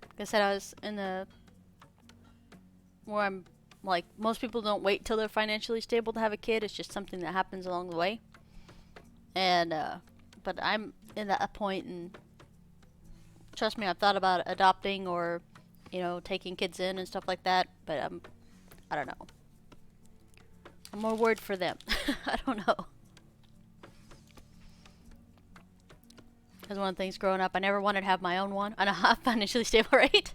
Like I said, I was in the... where I'm like, most people don't wait till they're financially stable to have a kid. It's just something that happens along the way. And, but I'm in that point, and trust me, I've thought about adopting or, you know, taking kids in and stuff like that, but I don't know. I'm more worried for them. I don't know. Because one of the things growing up, I never wanted to have my own one. I know I'm financially stable, right?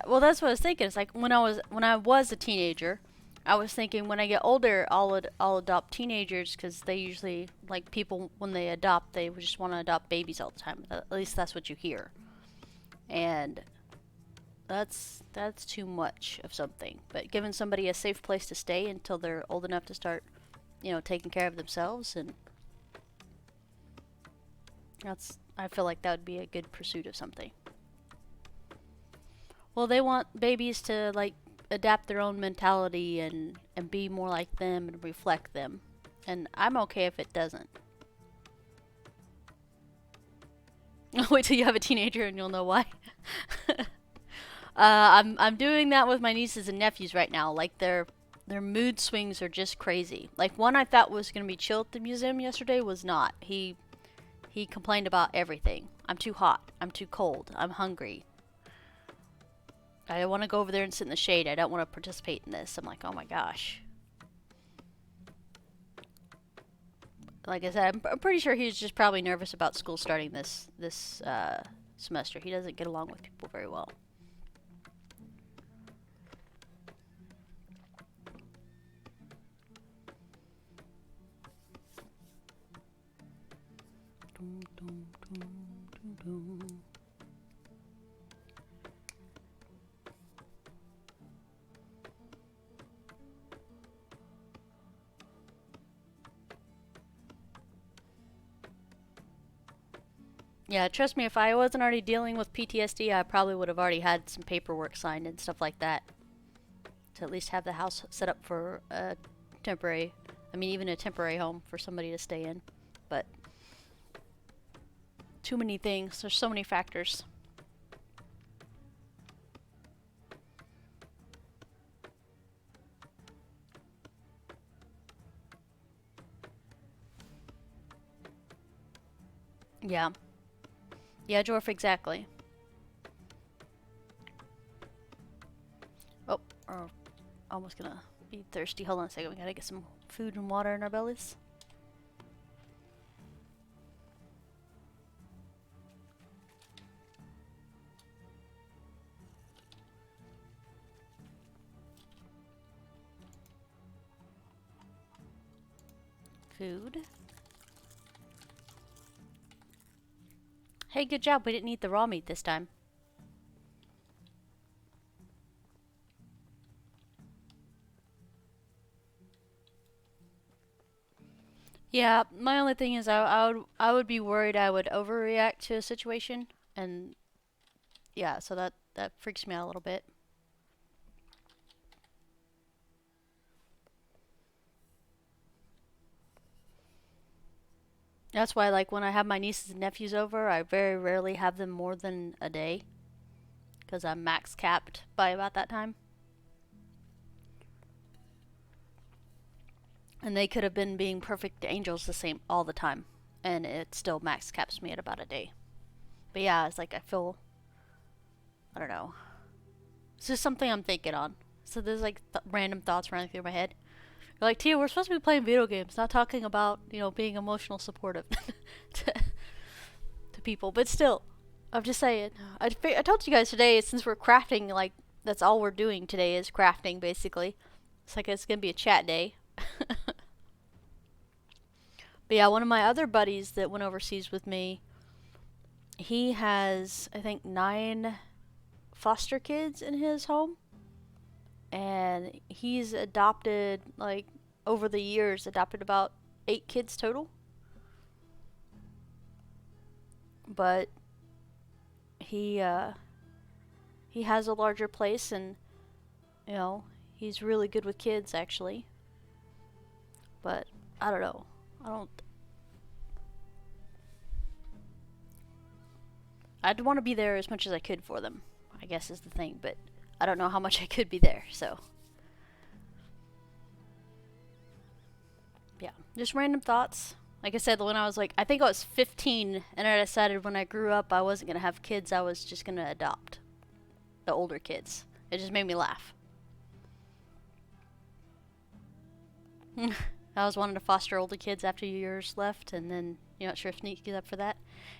Well, that's what I was thinking. It's like when I was a teenager, I was thinking when I get older, I'll adopt teenagers, because they usually, like, people when they adopt, they just want to adopt babies all the time. At least that's what you hear. And that's too much of something. But giving somebody a safe place to stay until they're old enough to start you know, taking care of themselves, and I feel like that would be a good pursuit of something. Well, they want babies to like adapt their own mentality and be more like them and reflect them. And I'm okay if it doesn't. Wait till you have a teenager and you'll know why. I'm doing that with my nieces and nephews right now. Like their mood swings are just crazy. Like one I thought was gonna be chill at the museum yesterday was not. He complained about everything. I'm too hot. I'm too cold. I'm hungry. I want to go over there and sit in the shade. I don't want to participate in this. I'm like, oh my gosh. Like I said, I'm pretty sure he's just probably nervous about school starting this semester. He doesn't get along with people very well. Yeah, trust me, if I wasn't already dealing with PTSD, I probably would have already had some paperwork signed and stuff like that. To at least have the house set up for a temporary, even a temporary home for somebody to stay in. But too many things. There's so many factors. Yeah. Yeah, Jorf, exactly. Oh, almost gonna be thirsty. Hold on a second. We gotta get some food and water in our bellies. Food. Hey, good job. We didn't eat the raw meat this time. Yeah, my only thing is I would be worried I would overreact to a situation, and yeah, so that freaks me out a little bit. That's why, like, when I have my nieces and nephews over, I very rarely have them more than a day, because I'm max capped by about that time. And they could have been being perfect angels the same all the time, and it still max caps me at about a day. But yeah, it's like I don't know. It's just something I'm thinking on. So there's like random thoughts running through my head. You're like, Tia, we're supposed to be playing video games, not talking about, being emotional supportive to, to people. But still, I'm just saying. I told you guys today, since we're crafting, like, that's all we're doing today is crafting, basically. It's like it's going to be a chat day. But yeah, one of my other buddies that went overseas with me, he has, I think, 9 foster kids in his home. And he's adopted, like, over the years, adopted about 8 kids total. But he has a larger place, and he's really good with kids, actually. But I don't know. I'd want to be there as much as I could for them, I guess is the thing, but I don't know how much I could be there, so. Yeah, just random thoughts. Like I said, when I was like, I think I was 15, and I decided when I grew up I wasn't going to have kids, I was just going to adopt the older kids. It just made me laugh. I was wanting to foster older kids after years left, and then you're not sure if Sneak is up for that.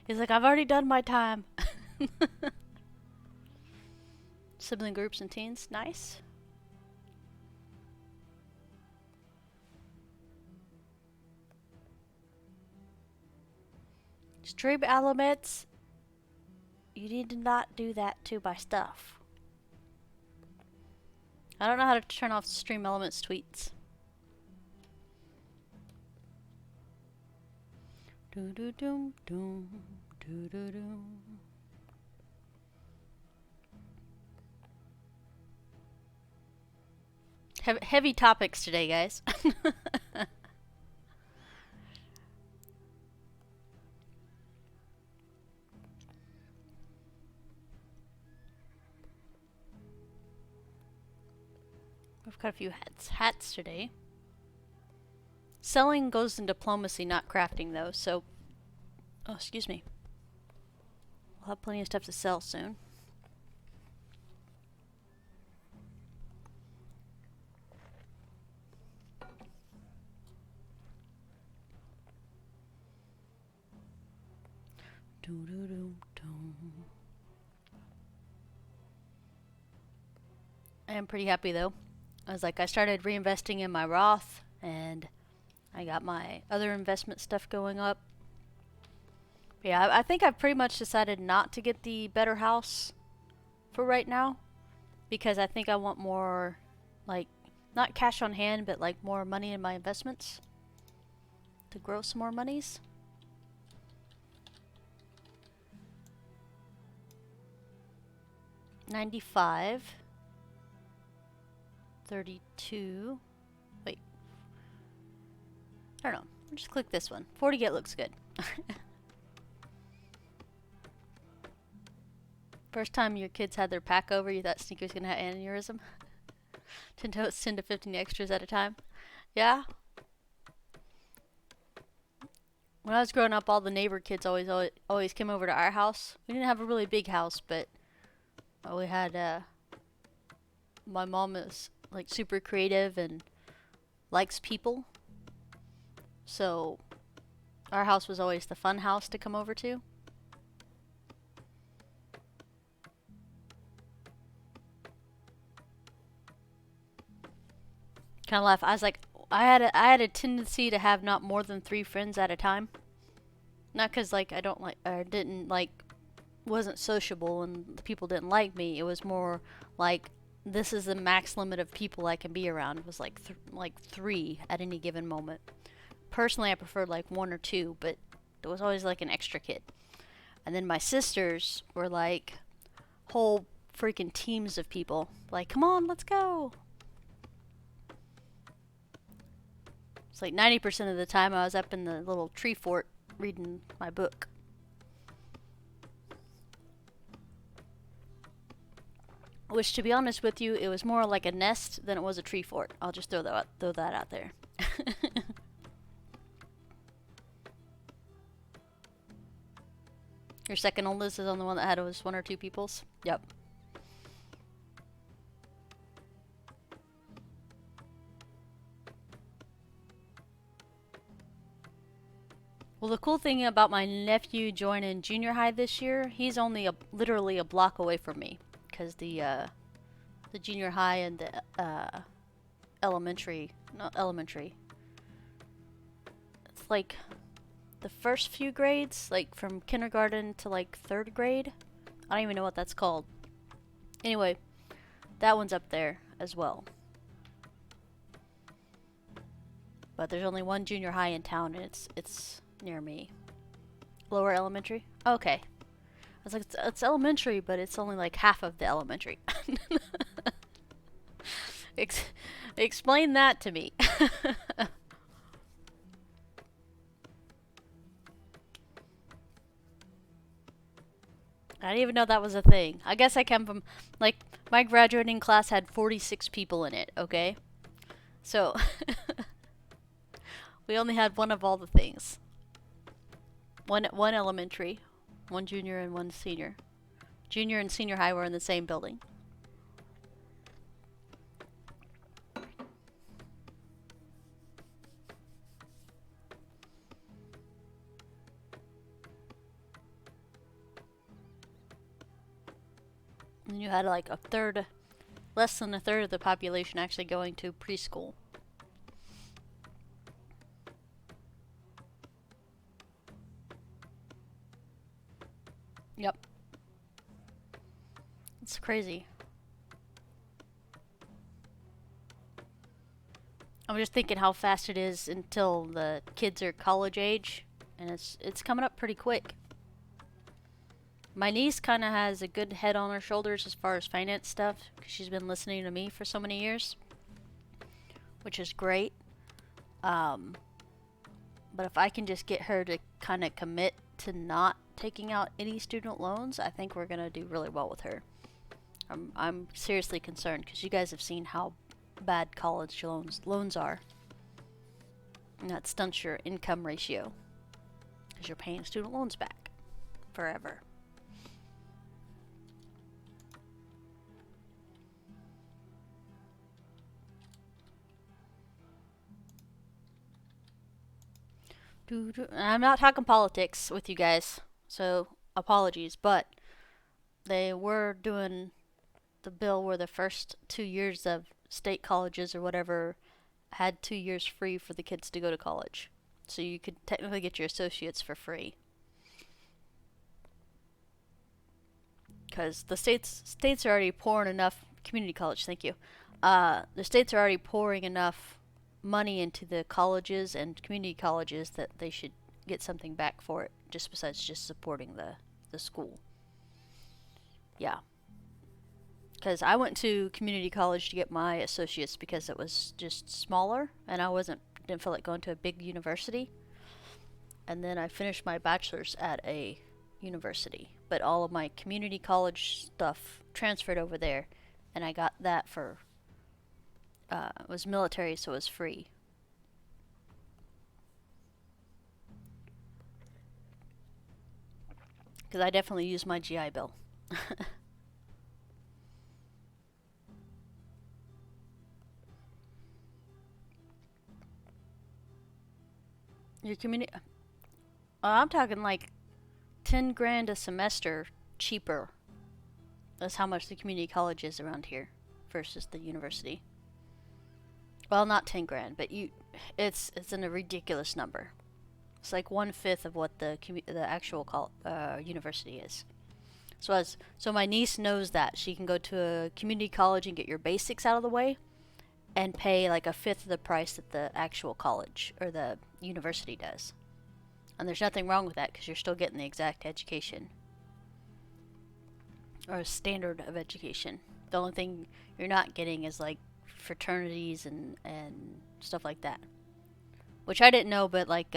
He's like, I've already done my time. Sibling groups and teens, nice. Stream elements, you need to not do that to my stuff. I don't know how to turn off stream elements tweets. Do do doom doom. Do do doom. Heavy topics today, guys. We've got a few hats today. Selling goes in diplomacy, not crafting, though, so... Oh, excuse me. We'll have plenty of stuff to sell soon. I am pretty happy, though. I started reinvesting in my Roth, and I got my other investment stuff going up. But yeah, I think I've pretty much decided not to get the better house for right now, because I think I want more, like, not cash on hand, but like more money in my investments to grow some more monies. $95. 32. Wait. I don't know. I'll just click this one. 48 looks good. First time your kids had their pack over, you thought Sneaker's gonna have aneurysm? 10 to 15 extras at a time. Yeah? When I was growing up, all the neighbor kids always came over to our house. We didn't have a really big house, but we had, my mom is like super creative and likes people. So our house was always the fun house to come over to. Kind of laugh. I was like, I had a tendency to have not more than 3 friends at a time. Not because like I don't like or didn't like wasn't sociable and the people didn't like me. It was more like this is the max limit of people I can be around. It was like 3 at any given moment. Personally, I preferred like 1 or 2, but there was always like an extra kid. And then my sisters were like whole freaking teams of people. Like, come on, let's go. It's like 90% of the time I was up in the little tree fort reading my book. Which, to be honest with you, it was more like a nest than it was a tree fort. I'll just throw that out there. Your second oldest is on the one that had was 1 or 2 peoples? Yep. Well, the cool thing about my nephew joining junior high this year, he's only literally a block away from me. Because the junior high and the not elementary. It's like the first few grades, like from kindergarten to like 3rd grade. I don't even know what that's called. Anyway, that one's up there as well. But there's only one junior high in town, and it's near me. Lower elementary? Okay. I was like, it's elementary, but it's only like half of the elementary. Explain that to me. I didn't even know that was a thing. I guess I come from, like, my graduating class had 46 people in it, okay? So, we only had one of all the things. One elementary, 1 junior and 1 senior. Junior and senior high were in the same building. And you had like less than a third of the population actually going to preschool. Yep. It's crazy. I'm just thinking how fast it is until the kids are college age. and it's coming up pretty quick. My niece kind of has a good head on her shoulders as far as finance stuff, because she's been listening to me for so many years, which is great. But if I can just get her to kind of commit to not taking out any student loans, I think we're going to do really well with her. I'm seriously concerned, because you guys have seen how bad college loans are. And that stunts your income ratio, because you're paying student loans back forever. I'm not talking politics with you guys, so apologies, but they were doing the bill where the first 2 years of state colleges or whatever had 2 years free for the kids to go to college. So you could technically get your associates for free. Because the states are already pouring enough, community college, thank you. The states are already pouring enough money into the colleges and community colleges that they should get something back for it, just besides just supporting the school. Yeah. Because I went to community college to get my associates because it was just smaller, and I didn't feel like going to a big university. And then I finished my bachelor's at a university, but all of my community college stuff transferred over there, and I got that for it was military, so it was free. Because I definitely used my GI Bill. Your community... I'm talking like 10 grand a semester cheaper. That's how much the community college is around here versus the university. Well, not 10 grand, but it's in a ridiculous number. It's like 1/5 of what the actual university is. So my niece knows that she can go to a community college and get your basics out of the way, and pay like 1/5 of the price that the actual college or the university does. And there's nothing wrong with that, because you're still getting the exact education or standard of education. The only thing you're not getting is like fraternities and stuff like that, which I didn't know, but like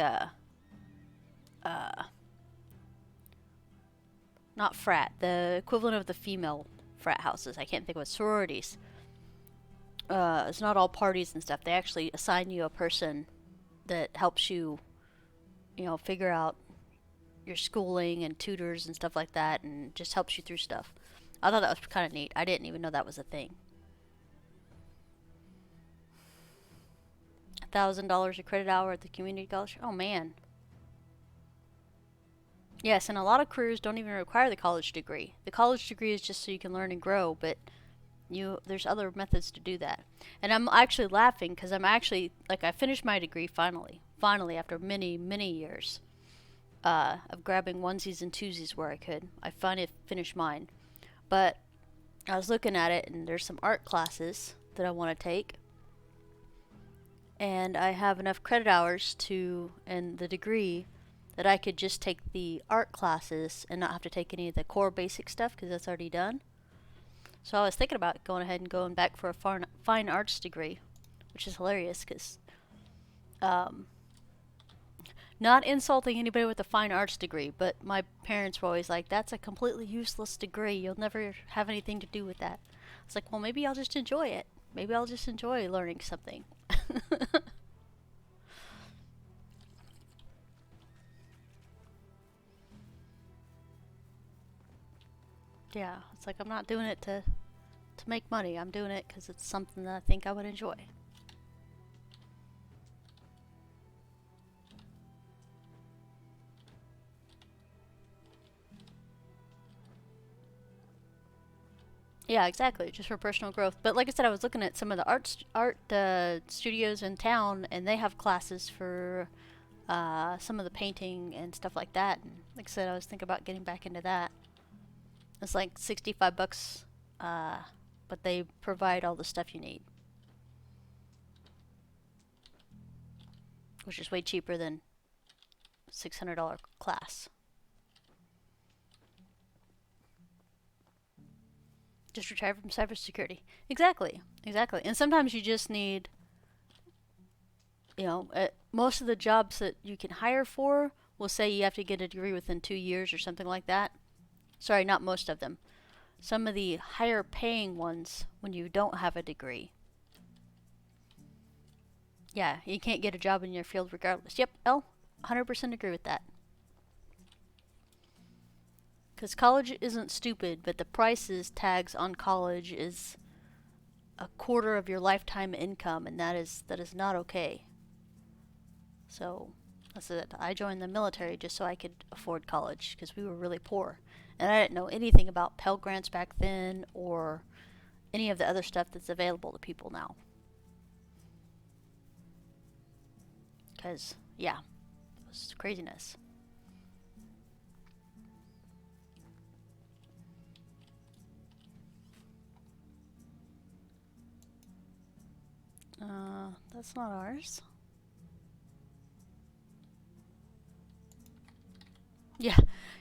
not frat, the equivalent of the female frat houses, I can't think of it, sororities. It's not all parties and stuff. They actually assign you a person that helps you, figure out your schooling and tutors and stuff like that, and just helps you through stuff. I thought that was kind of neat. I didn't even know that was a thing. $1,000 a credit hour at the community college. Oh man. Yes, and a lot of careers don't even require the college degree. The college degree is just so you can learn and grow, but there's other methods to do that. And I'm actually laughing because I finished my degree finally after many, many years of grabbing onesies and twosies where I could. I finally finished mine. But I was looking at it, and there's some art classes that I want to take. And I have enough credit hours and the degree that I could just take the art classes and not have to take any of the core basic stuff, because that's already done. So I was thinking about going ahead and going back for a fine arts degree, which is hilarious, because not insulting anybody with a fine arts degree, but my parents were always like, that's a completely useless degree. You'll never have anything to do with that. It's like, well, maybe I'll just enjoy it. Maybe I'll just enjoy learning something. Yeah, it's like I'm not doing it to make money. I'm doing it because it's something that I think I would enjoy. Yeah, exactly. Just for personal growth. But like I said, I was looking at some of the art studios in town, and they have classes for some of the painting and stuff like that. And like I said, I was thinking about getting back into that. It's like $65, but they provide all the stuff you need, which is way cheaper than $600 class. Just retired from cybersecurity. Exactly. And sometimes you just need, most of the jobs that you can hire for will say you have to get a degree within 2 years or something like that. Sorry, not most of them. Some of the higher paying ones, when you don't have a degree, yeah, you can't get a job in your field regardless. Yep, 100% agree with that. Because college isn't stupid, but the prices tags on college is a quarter of your lifetime income, and that is not okay. So that's it. I joined the military just so I could afford college, because we were really poor. And I didn't know anything about Pell Grants back then or any of the other stuff that's available to people now. Because, yeah, it was craziness. That's not ours. Yeah,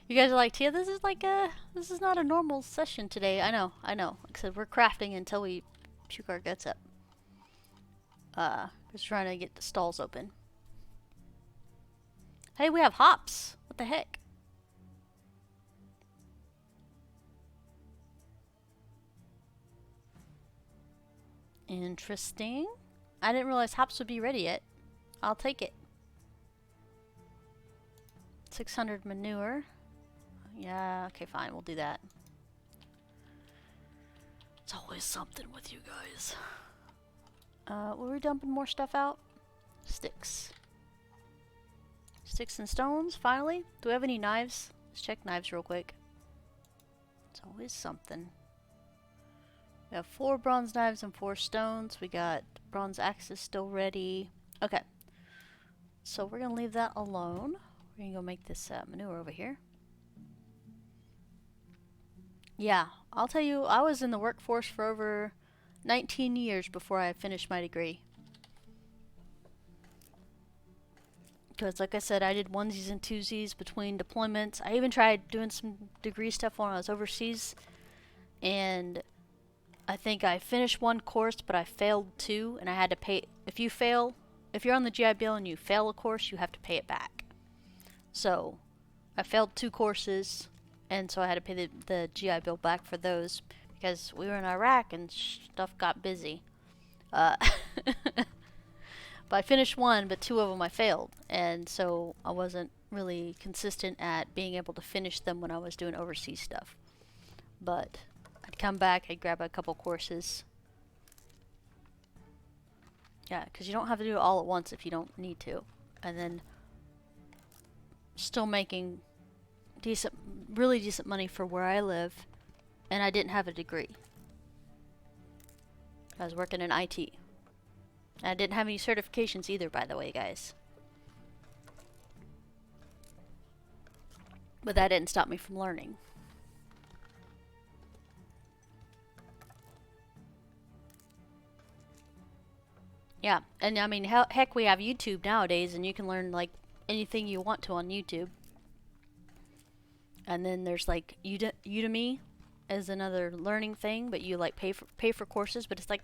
you guys are like, Tia, this is not a normal session today. I know. Like I said, we're crafting until we puke our guts up. Just trying to get the stalls open. Hey, we have hops. What the heck? Interesting. I didn't realize hops would be ready yet. I'll take it. 600 manure. Yeah, okay, fine. We'll do that. It's always something with you guys. Were we dumping more stuff out? Sticks. Sticks and stones, finally. Do we have any knives? Let's check knives real quick. It's always something. We have 4 bronze knives and 4 stones. We got bronze axes still ready. Okay. So we're going to leave that alone. We're going to go make this manure over here. Yeah, I'll tell you, I was in the workforce for over 19 years before I finished my degree. Because, like I said, I did onesies and twosies between deployments. I even tried doing some degree stuff when I was overseas. And I think I finished 1 course, but I failed 2. And I had to pay. If you're on the GI Bill and you fail a course, you have to pay it back. So, I failed 2 courses. And so I had to pay the GI Bill back for those. Because we were in Iraq and stuff got busy. But I finished 1, but 2 of them I failed. And so I wasn't really consistent at being able to finish them when I was doing overseas stuff. But I'd come back, I'd grab a couple courses. Yeah, because you don't have to do it all at once if you don't need to. And then still making really decent money for where I live. And I didn't have a degree. I was working in IT. I didn't have any certifications either, by the way, guys. But that didn't stop me from learning. Yeah, and I mean, heck, we have YouTube nowadays, and you can learn, like, anything you want to on YouTube. And then there's, like, Udemy is another learning thing, but you, like, pay for courses, but it's, like,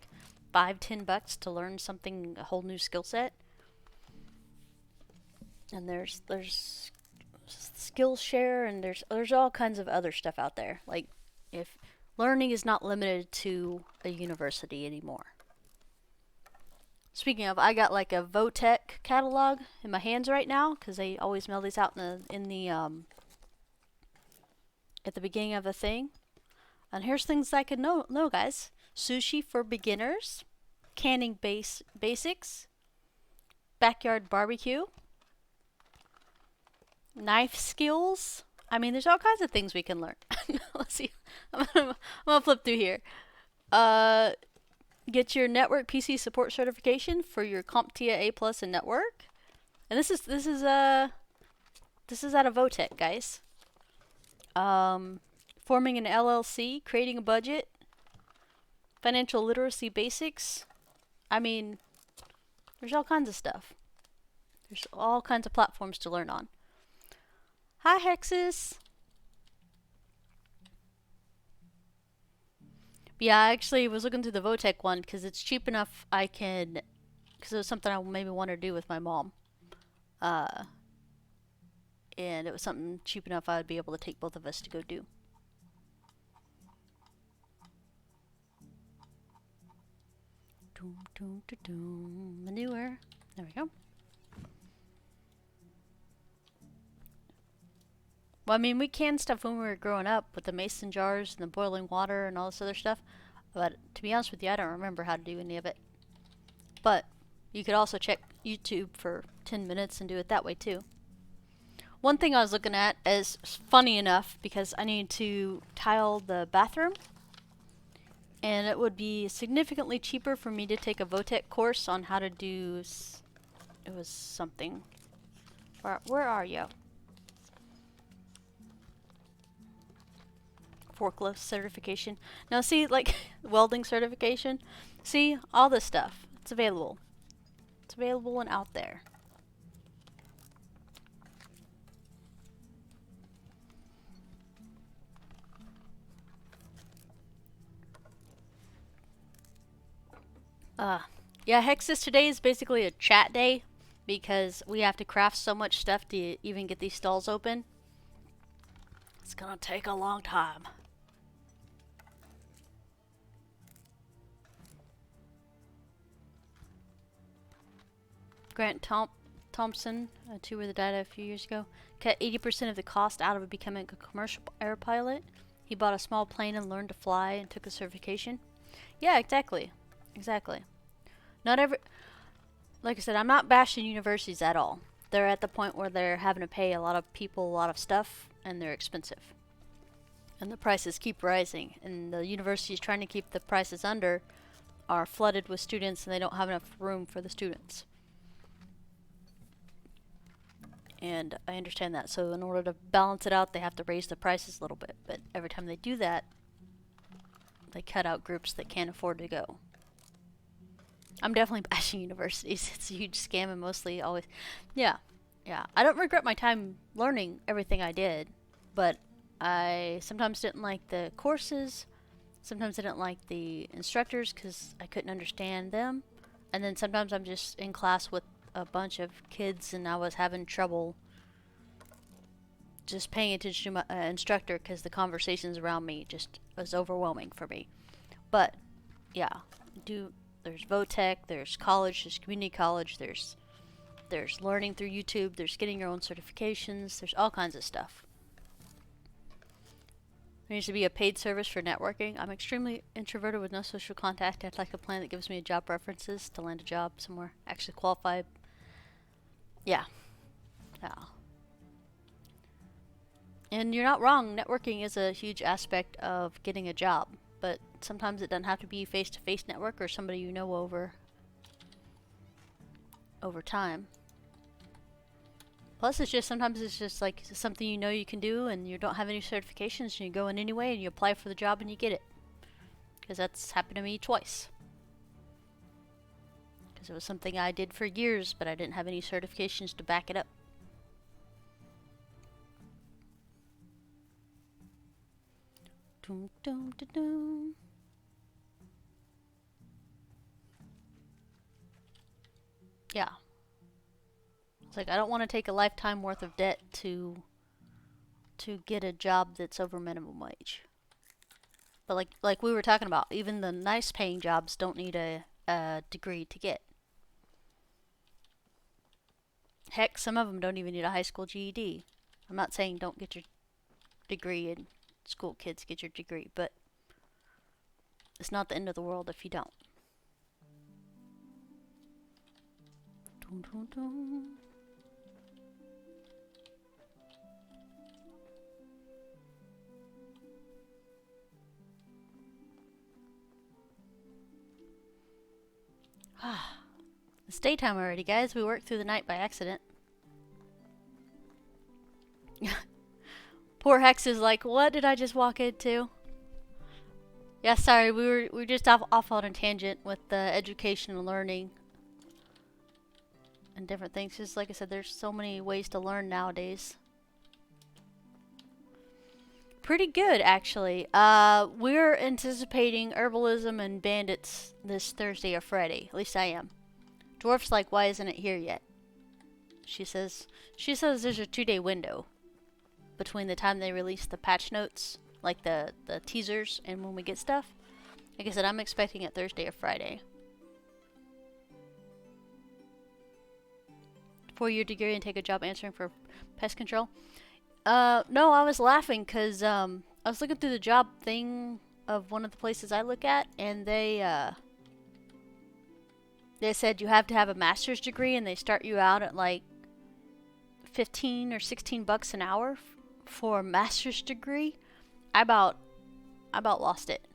$5-10 to learn something, a whole new skill set. And there's Skillshare, and there's all kinds of other stuff out there. Like, if learning is not limited to a university anymore. Speaking of, I got like a Votech catalog in my hands right now because they always mail these out in the at the beginning of a thing. And here's things I could know, guys. Sushi for beginners, canning basics, backyard barbecue, knife skills. I mean, there's all kinds of things we can learn. Let's see. I'm gonna flip through here. Get your network PC support certification for your CompTIA A+ in network. And this is out of Votech, guys. Forming an LLC, creating a budget, financial literacy basics. I mean, there's all kinds of stuff. There's all kinds of platforms to learn on. Hi, Hexus. Yeah, I actually was looking through the Votech one because it's cheap enough I can, because it was something I maybe want to do with my mom. And it was something cheap enough I would be able to take both of us to go do. Doom, doom, doom, doom. Manure. There we go. Well, I mean, we canned stuff when we were growing up with the mason jars and the boiling water and all this other stuff. But to be honest with you, I don't remember how to do any of it. But you could also check YouTube for 10 minutes and do it that way too. One thing I was looking at is funny enough because I need to tile the bathroom. And it would be significantly cheaper for me to take a Votech course on how to do... It was something. Where are you? Forklift certification. Now see, like, welding certification. See, all this stuff. It's available. It's available and out there. Yeah, Hexus today is basically a chat day because we have to craft so much stuff to even get these stalls open. It's gonna take a long time. Grant Thompson, a tuber that died a few years ago, cut 80% of the cost out of becoming a commercial air pilot. He bought a small plane and learned to fly and took a certification. Yeah, exactly. Exactly. Not every... Like I said, I'm not bashing universities at all. They're at the point where they're having to pay a lot of people a lot of stuff, and they're expensive. And the prices keep rising, and the universities trying to keep the prices under are flooded with students, and they don't have enough room for the students. And I understand that. So in order to balance it out, they have to raise the prices a little bit. But every time they do that, they cut out groups that can't afford to go. I'm definitely bashing universities. It's a huge scam and mostly always... Yeah. I don't regret my time learning everything I did. But I sometimes didn't like the courses. Sometimes I didn't like the instructors because I couldn't understand them. And then sometimes I'm just in class with a bunch of kids and I was having trouble just paying attention to my instructor because the conversations around me just was overwhelming for me. But yeah, there's Votech, there's college, there's community college, there's learning through YouTube, there's getting your own certifications, there's all kinds of stuff. There needs to be a paid service for networking. I'm extremely introverted with no social contact. I'd like a plan that gives me job references to land a job somewhere actually qualified. Yeah. And you're not wrong. Networking is a huge aspect of getting a job. But sometimes it doesn't have to be face-to-face network or somebody you know over time. Plus, sometimes it's just like something you know you can do and you don't have any certifications and you go in anyway and you apply for the job and you get it. Because that's happened to me twice. Because it was something I did for years, but I didn't have any certifications to back it up. Doom, doom, doom, doom. Yeah. It's like I don't want to take a lifetime worth of debt to get a job that's over minimum wage. But like we were talking about, even the nice paying jobs don't need a degree to get. Heck, some of them don't even need a high school GED. I'm not saying don't get your degree in school, kids, get your degree, but it's not the end of the world if you don't. Dun, dun, dun. It's daytime already, guys. We worked through the night by accident. Poor Hex is like, what did I just walk into? Yeah, sorry, we were just off on a tangent with the education and learning and different things. Just like I said, there's so many ways to learn nowadays. Pretty good, actually. We're anticipating herbalism and bandits this Thursday or Friday. At least I am. Dwarf's like, why isn't it here yet? She says there's a 2-day window between the time they release the patch notes, like the teasers, and when we get stuff. Like I said, I'm expecting it Thursday or Friday. 4-year degree and take a job answering for pest control. No, I was laughing because I was looking through the job thing of one of the places I look at, and they said you have to have a master's degree, and they start you out at like 15 or 16 bucks an hour for a master's degree. I about lost it.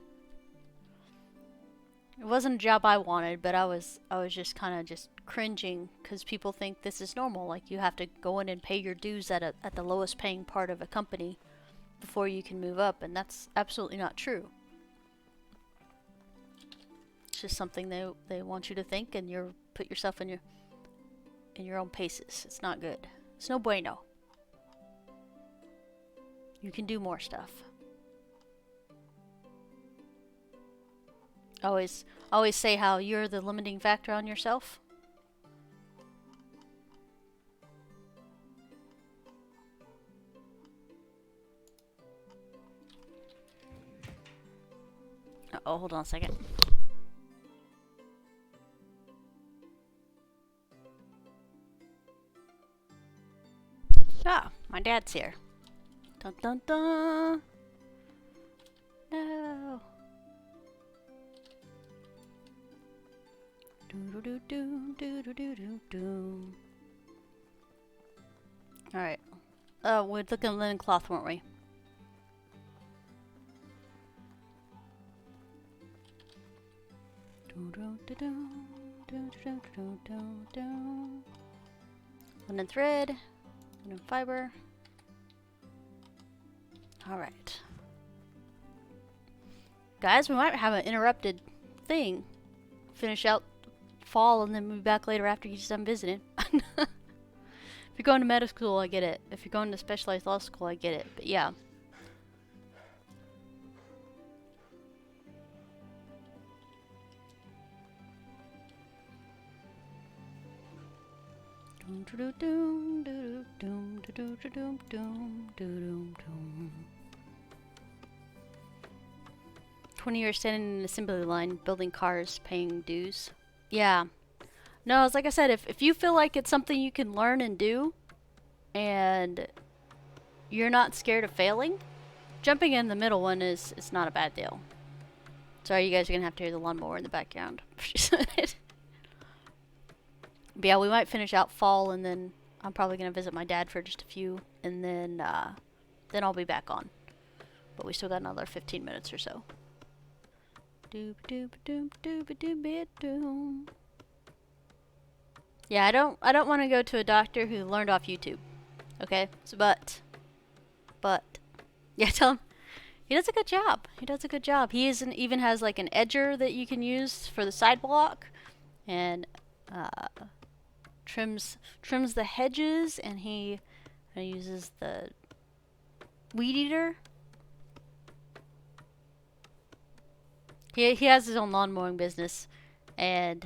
It wasn't a job I wanted, but I was just kind of just cringing because people think this is normal. Like you have to go in and pay your dues at the lowest paying part of a company before you can move up, and that's absolutely not true. It's just something they want you to think, and you put yourself in your own paces. It's not good. It's no bueno. You can do more stuff. Always say how you're the limiting factor on yourself. Uh-oh, hold on a second. Ah, my dad's here. Dun dun dun. No. Alright. We're looking at linen cloth, weren't we? Linen thread. Linen fiber. Alright. Guys, we might have an interrupted thing. Finish out fall and then move back later after you're done visiting. If you're going to medical school, I get it. If you're going to specialized law school, I get it. But yeah. "20 years standing in an assembly line, building cars, paying dues." Yeah. No, it's like I said, if you feel like it's something you can learn and do, and you're not scared of failing, jumping in the middle one is not a bad deal. Sorry, you guys are going to have to hear the lawnmower in the background. But yeah, we might finish out fall, and then I'm probably going to visit my dad for just a few, and then I'll be back on. But we still got another 15 minutes or so. Yeah, I don't want to go to a doctor who learned off YouTube. Okay? So, but yeah, tell him he does a good job. He does a good job. He even has like an edger that you can use for the sidewalk, and trims the hedges, and he uses the weed eater. He has his own lawn mowing business, and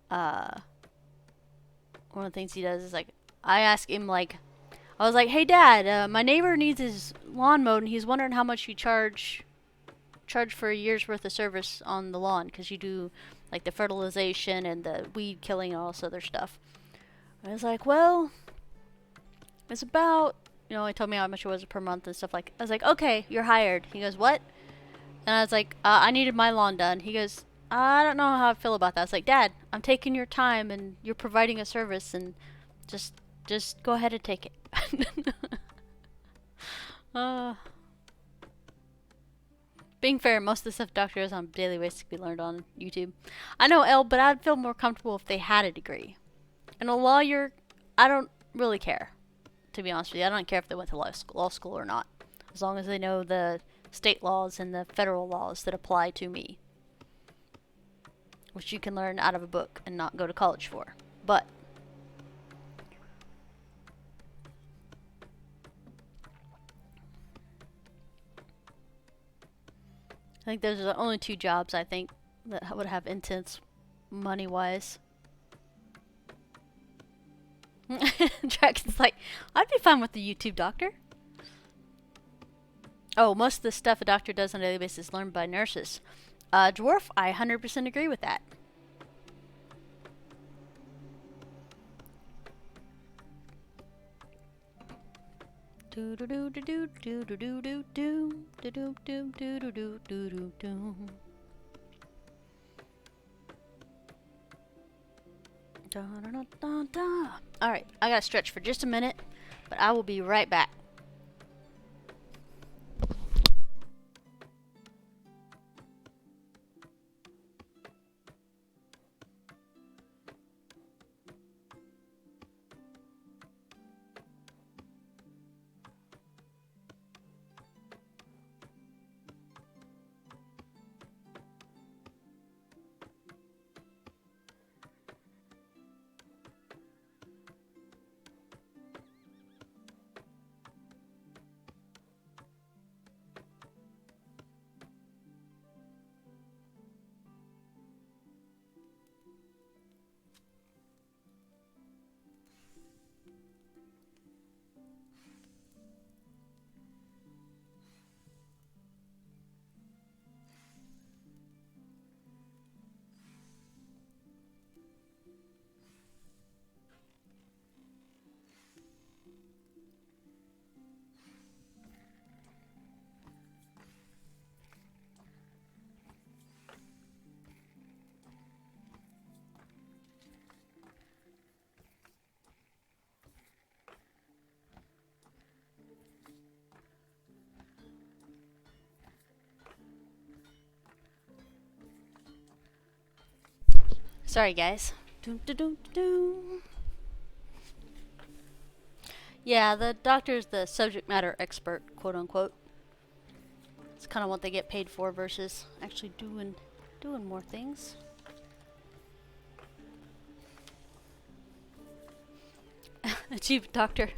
one of the things he does is like, I ask him like, I was like, "Hey Dad, my neighbor needs his lawn mowed, and he's wondering how much you charge for a year's worth of service on the lawn, because you do like the fertilization and the weed killing and all this other stuff." And I was like, "Well, it's about," he told me how much it was per month and stuff like. I was like, "Okay, you're hired." He goes, "What?" And I was like, "I needed my lawn done." He goes, "I don't know how I feel about that." I was like, "Dad, I'm taking your time and you're providing a service, and just go ahead and take it." Being fair, most of the stuff Doctor does on a daily basis can be learned on YouTube. I know, Elle, but I'd feel more comfortable if they had a degree. And a lawyer, I don't really care, to be honest with you. I don't care if they went to law school or not, as long as they know the state laws and the federal laws that apply to me, which you can learn out of a book and not go to college for. But I think those are the only two jobs I think that would have intense money-wise. Dragon's like, I'd be fine with the YouTube doctor. Oh, most of the stuff a doctor does on a daily basis is learned by nurses. Dwarf, I 100% agree with that. Do do do do do do do do do do do do do do do do do. Da, da, da, da, da. Alright, I gotta stretch for just a minute, but I will be right back. Sorry, guys. Doo, doo, doo, doo. Yeah, the doctor's the subject matter expert, quote unquote. It's kind of what they get paid for versus actually doing more things. A chief doctor.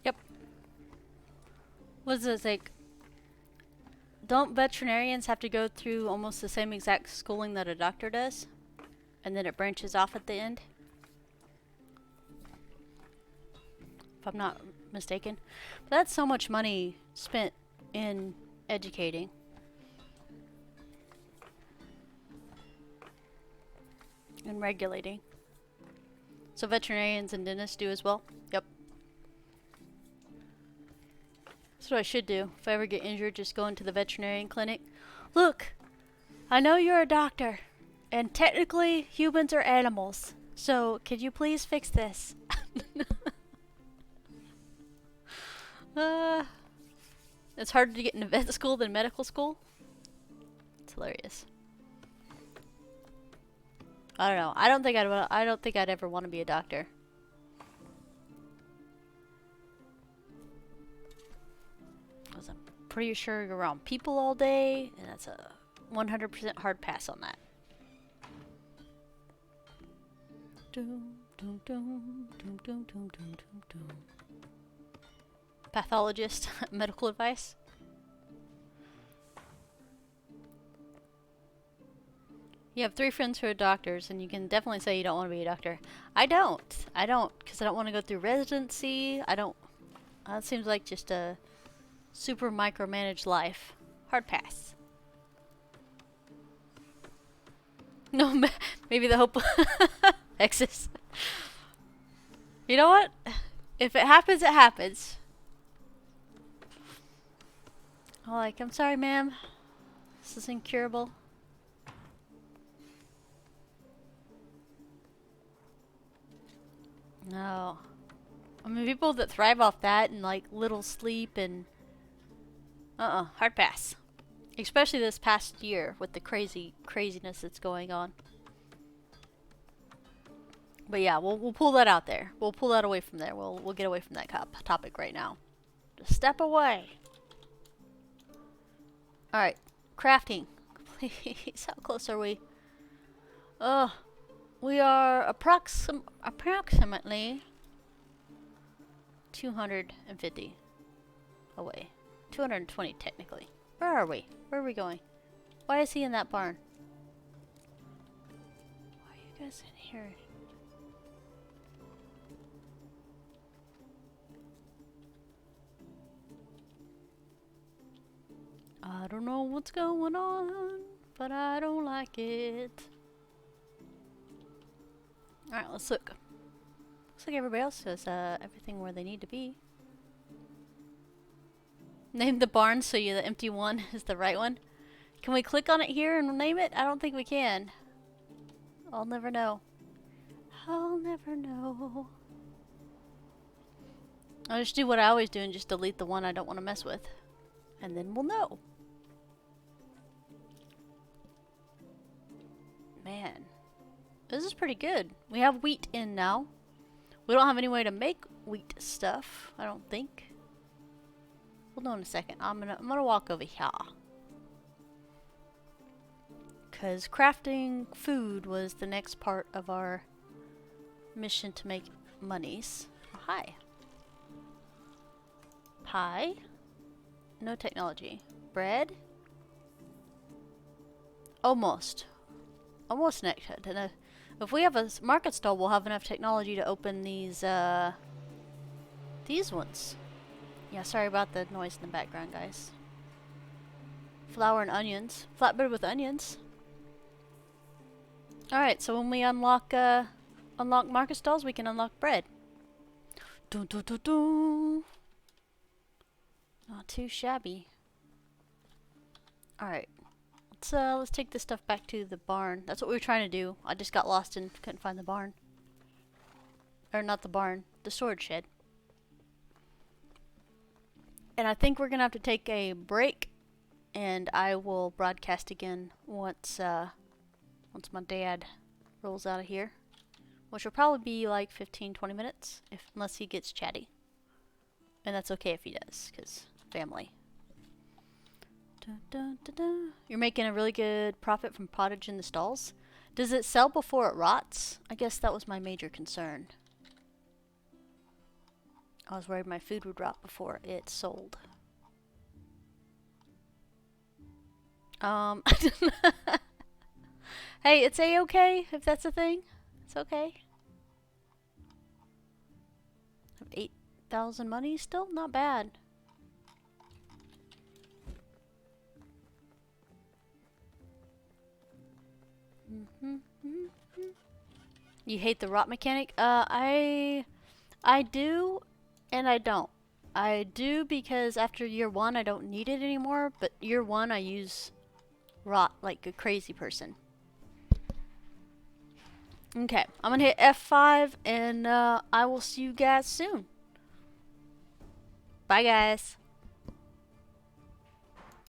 Yep. What is this, like, don't veterinarians have to go through almost the same exact schooling that a doctor does? And then it branches off at the end? If I'm not mistaken. But that's so much money spent in educating. And regulating. So veterinarians and dentists do as well? Yep. That's what I should do. If I ever get injured, just go into the veterinarian clinic. Look, I know you're a doctor, and technically humans are animals. So, could you please fix this? It's harder to get into vet school than medical school. It's hilarious. I don't know. I don't think I'd ever want to be a doctor. Because I'm pretty sure you're around people all day, and that's a 100% hard pass on that. Pathologist, medical advice. You have 3 friends who are doctors, and you can definitely say you don't want to be a doctor. I don't, because I don't want to go through residency. That seems like just a super micromanaged life. Hard pass. No, maybe the hope exists. You know what? If it happens, it happens. I'm like, I'm sorry, ma'am. This is incurable. No. I mean, people that thrive off that and like little sleep and hard pass. Especially this past year with the craziness that's going on. But yeah, we'll pull that out there. We'll pull that away from there. We'll get away from that topic right now. Just step away. All right, crafting. How close are we? We are approximately 250 away. 220 technically. Where are we? Where are we going? Why is he in that barn? Why are you guys in here? I don't know what's going on, but I don't like it. Alright, let's look. Looks like everybody else has everything where they need to be. Name the barn so the empty one is the right one. Can we click on it here and name it? I don't think we can. I'll never know. I'll never know. I'll just do what I always do and just delete the one I don't want to mess with. And then we'll know. Man. This is pretty good. We have wheat in now. We don't have any way to make wheat stuff, I don't think. Hold on a second. I'm gonna walk over here. Cause crafting food was the next part of our mission to make monies. Oh, hi. Pie. No technology. Bread. Almost. Almost next. If we have a market stall, we'll have enough technology to open these ones. Yeah, sorry about the noise in the background, guys. Flour and onions. Flatbread with onions. Alright, so when we unlock market stalls, we can unlock bread. Dun, dun, dun, dun. Not too shabby. Alright. Let's take this stuff back to the barn. That's what we were trying to do. I just got lost and couldn't find the barn. Or not the barn, the storage shed. And I think we're gonna have to take a break, and I will broadcast again once my dad rolls out of here, which will probably be like 15-20 minutes, unless he gets chatty. And that's okay if he does, because family. Dun, dun, dun, dun. You're making a really good profit from pottage in the stalls. Does it sell before it rots? I guess that was my major concern. I was worried my food would rot before it sold. Hey, it's a-okay if that's a thing. It's okay. I have 8,000 money still? Not bad. You hate the rot mechanic? I do, and I don't. I do because after year 1 I don't need it anymore, but year 1 I use rot like a crazy person. Okay, I'm gonna hit F5 and I will see you guys soon. Bye guys.